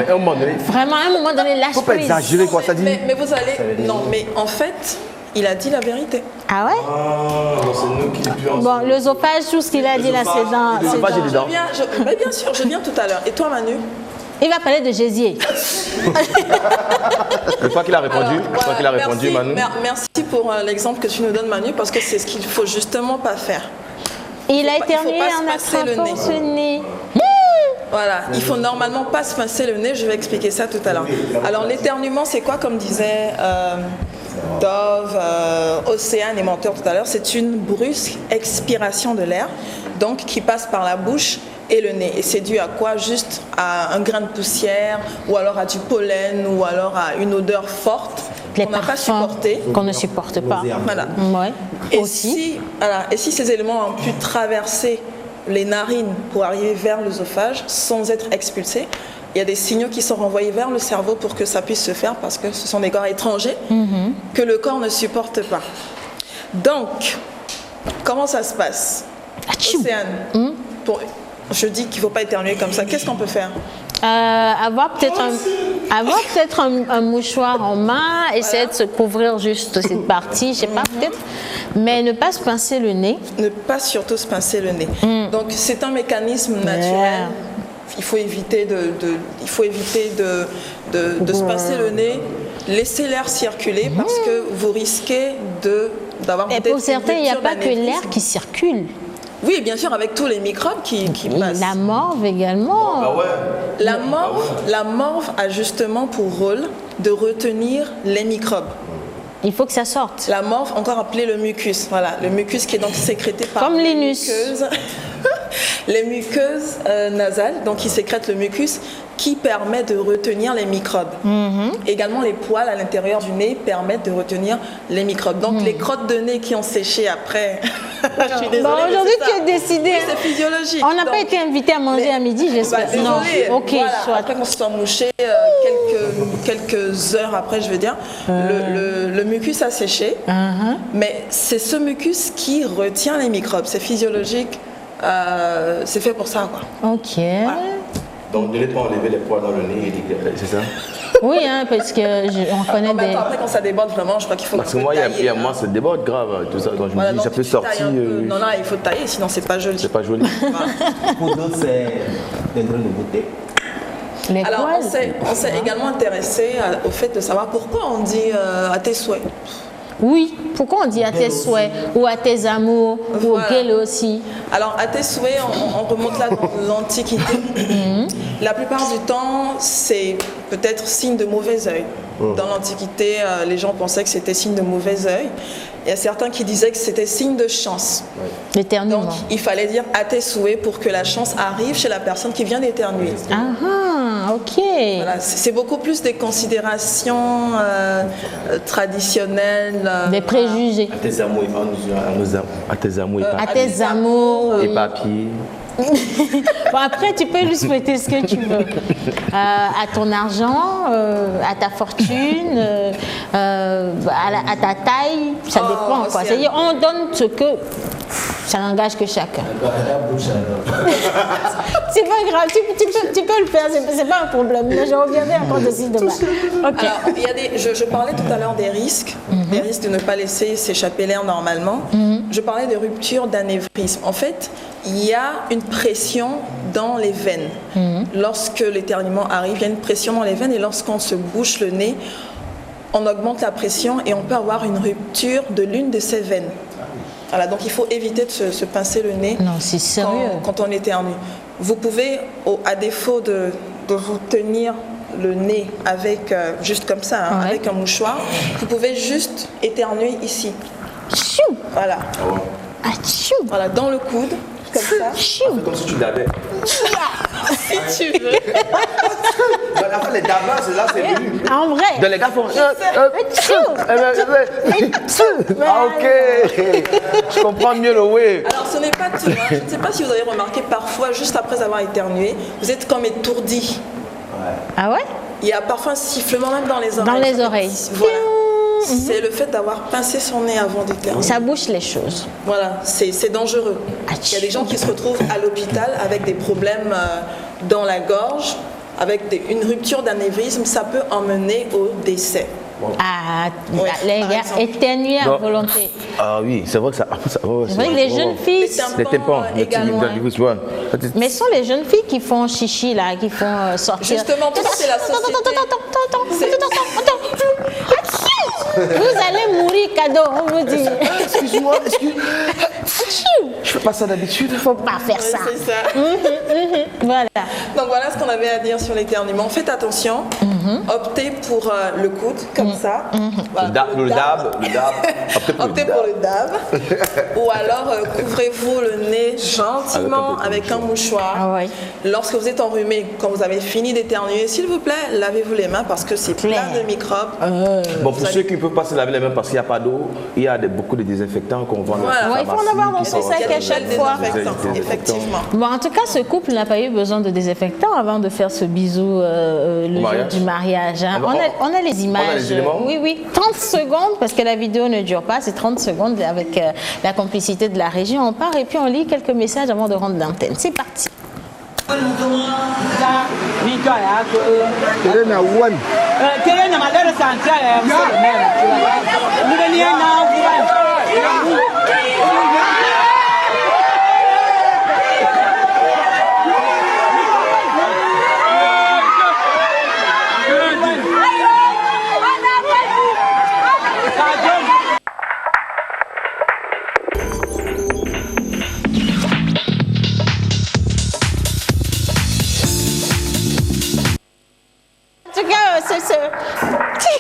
à un moment donné. Vraiment, à un moment donné, lâche prise. Faut pas exagérer, quoi, ça dit. Mais vous allez. Non, mais en fait, il a dit la vérité. Ah ouais? C'est nous qui le bon, l'œsophage, tout ce qu'il a dit là, c'est dans. Mais bien sûr, je viens tout à l'heure. Et toi, Manu? Il va parler de Gésier. Je crois qu'il a répondu. Merci, Manu. Merci pour l'exemple que tu nous donnes, Manu, parce que c'est ce qu'il ne faut justement pas faire. Il a éternué en attrapant ce nez. Voilà, il faut normalement pas se pincer le nez, je vais expliquer ça tout à l'heure. Alors l'éternuement, c'est quoi, comme disait Dove, Océane et Menteur tout à l'heure? C'est une brusque expiration de l'air, donc qui passe par la bouche et le nez. Et c'est dû à quoi? Juste à un grain de poussière, ou alors à du pollen, ou alors à une odeur forte qu'on n'a pas supportée. Qu'on ne supporte pas. Voilà. Ouais. Et si ces éléments ont pu traverser les narines pour arriver vers l'œsophage sans être expulsés, il y a des signaux qui sont renvoyés vers le cerveau pour que ça puisse se faire, parce que ce sont des corps étrangers que le corps ne supporte pas. Donc, comment ça se passe? Océane, je dis qu'il ne faut pas éternuer comme ça. Qu'est-ce qu'on peut faire? Avoir peut-être un mouchoir en main, essayer de se couvrir juste cette partie, je sais pas, peut-être, mais ne pas se pincer le nez. Ne pas surtout se pincer le nez. Donc c'est un mécanisme naturel. Il faut éviter de se pincer le nez, laisser l'air circuler parce que vous risquez d'avoir peut-être. Et pour certains, il n'y a pas que l'air qui circule. Oui, bien sûr, avec tous les microbes qui passent. La morve également. La morve a justement pour rôle de retenir les microbes. Il faut que ça sorte. La morve, encore appelée le mucus. Voilà, le mucus qui est donc sécrété par comme Linus. Les muqueuses nasales, donc qui sécrètent le mucus, qui permet de retenir les microbes. Également, les poils à l'intérieur du nez permettent de retenir les microbes. Donc, les crottes de nez qui ont séché après. Je suis désolée. Bon, aujourd'hui, tu as décidé. Oui, c'est physiologique. On n'a pas été invité à manger à midi, j'espère. Non, ok. Voilà. Après qu'on se soit mouché, quelques heures après, je veux dire, le mucus a séché. Mais c'est ce mucus qui retient les microbes. C'est physiologique. C'est fait pour ça, quoi. Ok. Voilà. Donc, ne laissez pas enlever les poils dans le nez, c'est ça? Oui, hein, parce qu'on connaît des... Après, quand ça déborde vraiment, je crois qu'il faut... Parce que moi, moi, ça déborde grave, tout ça. Donc, je me dis, ça peut sortir... Non, il faut tailler, sinon c'est pas joli. C'est pas joli. Pour d'autres, c'est des grains de beauté. Alors, on s'est également intéressé au fait de savoir pourquoi on dit à tes souhaits. Oui, pourquoi on dit à tes souhaits ou à tes amours ou auquel aussi? Alors, à tes souhaits, on remonte là dans l'Antiquité. La plupart du temps, c'est peut-être signe de mauvais œil. Dans l'Antiquité, les gens pensaient que c'était signe de mauvais œil. Il y a certains qui disaient que c'était signe de chance. L'éternuement. Donc, il fallait dire à tes souhaits pour que la chance arrive chez la personne qui vient d'éternuer. Ah, ok. Voilà, c'est beaucoup plus des considérations traditionnelles. Des préjugés. À tes amours, à tes amours et À tes amours. et papiers. Bon, après, tu peux lui souhaiter ce que tu veux. À ton argent, à ta fortune, à ta taille, ça dépend. Quoi. C'est-à-dire, on donne ce que ça n'engage que chacun. C'est pas grave, tu peux le faire, c'est pas un problème. Mais je reviendrai encore dessus demain. Okay. Alors, il y a je parlais tout à l'heure des risques, des risques de ne pas laisser s'échapper l'air normalement. Je parlais de rupture d'anévrisme. En fait, il y a une pression dans les veines. Lorsque l'éternuement arrive, il y a une pression dans les veines et lorsqu'on se bouche le nez, on augmente la pression et on peut avoir une rupture de l'une de ces veines. Voilà, donc il faut éviter de se pincer le nez. Non, c'est sérieux. Quand on éternue. Vous pouvez, à défaut de vous tenir le nez avec, juste comme ça, hein, avec un mouchoir, vous pouvez juste éternuer ici. Chou. Voilà. Achou. Voilà, dans le coude, comme ça. C'est comme si tu l'avais. Si tu veux. La fin, les dabas, là, c'est venu. En vrai. Donc les gars font. Ah, ok. Je comprends mieux le way. Alors ce n'est pas tout. Hein. Je ne sais pas si vous avez remarqué, parfois, juste après avoir éternué, vous êtes comme étourdi. Ah ouais? Il y a parfois un sifflement même dans les oreilles. Dans les oreilles. Voilà. C'est le fait d'avoir pincé son nez avant d'éternuer. Ça bouche les choses. Voilà, c'est dangereux. Il y a des gens qui se retrouvent à l'hôpital avec des problèmes dans la gorge, avec une rupture d'anévrisme, ça peut emmener au décès. Ah, les gars, éternuer à volonté. Ah oui, c'est vrai que ça. C'est vrai que les jeunes filles. Les tympans, mais ce sont les jeunes filles qui font chichi là, qui font sortir. Justement, tout ça c'est la société. Vous allez mourir, cadeau, on vous dit. Excuse-moi, je fais pas ça d'habitude. Il ne faut pas faire ça. C'est ça. Voilà. Donc voilà ce qu'on avait à dire sur l'éternuement. Faites attention. Optez pour le coude, comme ça. Voilà, le dab. Optez pour le dab. Ou alors couvrez-vous le nez gentiment avec un mouchoir. Ah ouais. Lorsque vous êtes enrhumé, quand vous avez fini d'éternuer, s'il vous plaît, lavez-vous les mains parce que c'est plein de microbes. Bon, pour ceux qui ne peuvent pas se laver les mains parce qu'il n'y a pas d'eau, il y a beaucoup de désinfectants qu'on vend. Voilà. Il faut en avoir dans son sac à chaque fois. Effectivement. Bon, en tout cas, ce couple n'a pas eu besoin de désinfectant avant de faire ce bisou le jour du mariage. Hein. On a les images. On a les éléments. Oui. 30 secondes, parce que la vidéo ne dure pas, c'est 30 secondes avec la complicité de la régie. On part et puis on lit quelques messages avant de rendre l'antenne. C'est parti.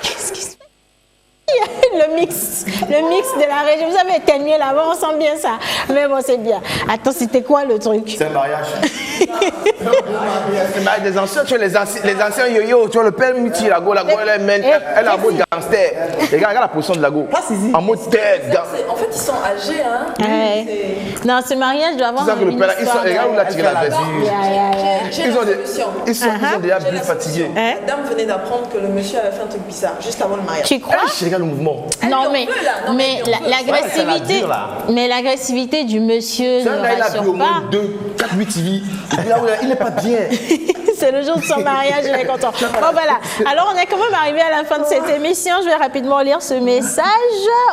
Qu'est-ce qui se fait? Le mix de la région. Vous avez éternué là-bas, on sent bien ça. Mais bon, c'est bien. Attends, c'était quoi le truc? C'est un mariage. C'est le mariage des anciens. Tu vois, les anciens yo-yo, tu vois, le père Miti, la go, elle a un mode gangster. Regarde la position de la go. En mode tête. En fait, ils sont âgés, hein. Ouais. Non, ce mariage doit avoir une histoire. Regarde où il a tiré la veste. J'ai une solution. Ils sont déjà plus fatigués. La dame venait d'apprendre que le monsieur avait fait un truc bizarre juste avant le mariage. Tu crois? Je regarde le mouvement. Non, mais l'agressivité du monsieur ne rassure pas. 4-8 TV. Il n'est pas bien. C'est le jour de son mariage, il est content. Bon, voilà. Alors, on est quand même arrivé à la fin de cette émission. Je vais rapidement lire ce message.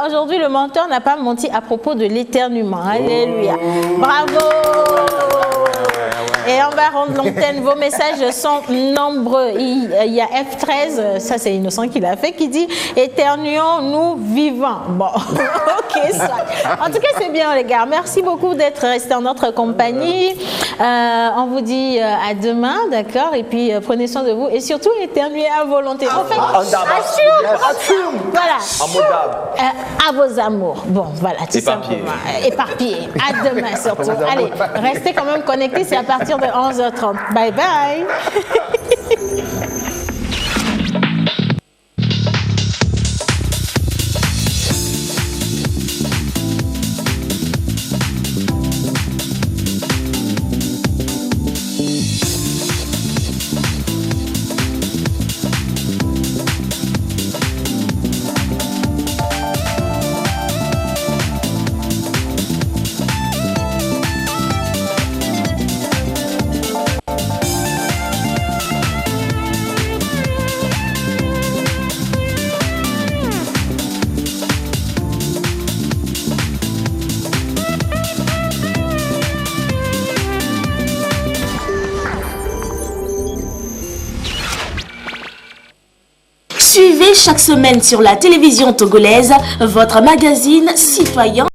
Aujourd'hui, le menteur n'a pas menti à propos de l'éternuement. Alléluia. Bravo. Et on va rendre l'antenne. Vos messages sont nombreux. Il y a F13, ça c'est Innocent qui l'a fait, qui dit « Éternuons, nous vivons ». Bon, ok, ça. En tout cas, c'est bien les gars. Merci beaucoup d'être restés en notre compagnie. On vous dit à demain, d'accord? Et puis prenez soin de vous et surtout éternuez à volonté. En fait, assume. Voilà. À vos amours. Bon, voilà, tout simplement. Éparpillé. À demain surtout. Allez, restez quand même connectés, c'est à partir de 11h30. Bye bye. Suivez chaque semaine sur la télévision togolaise votre magazine citoyen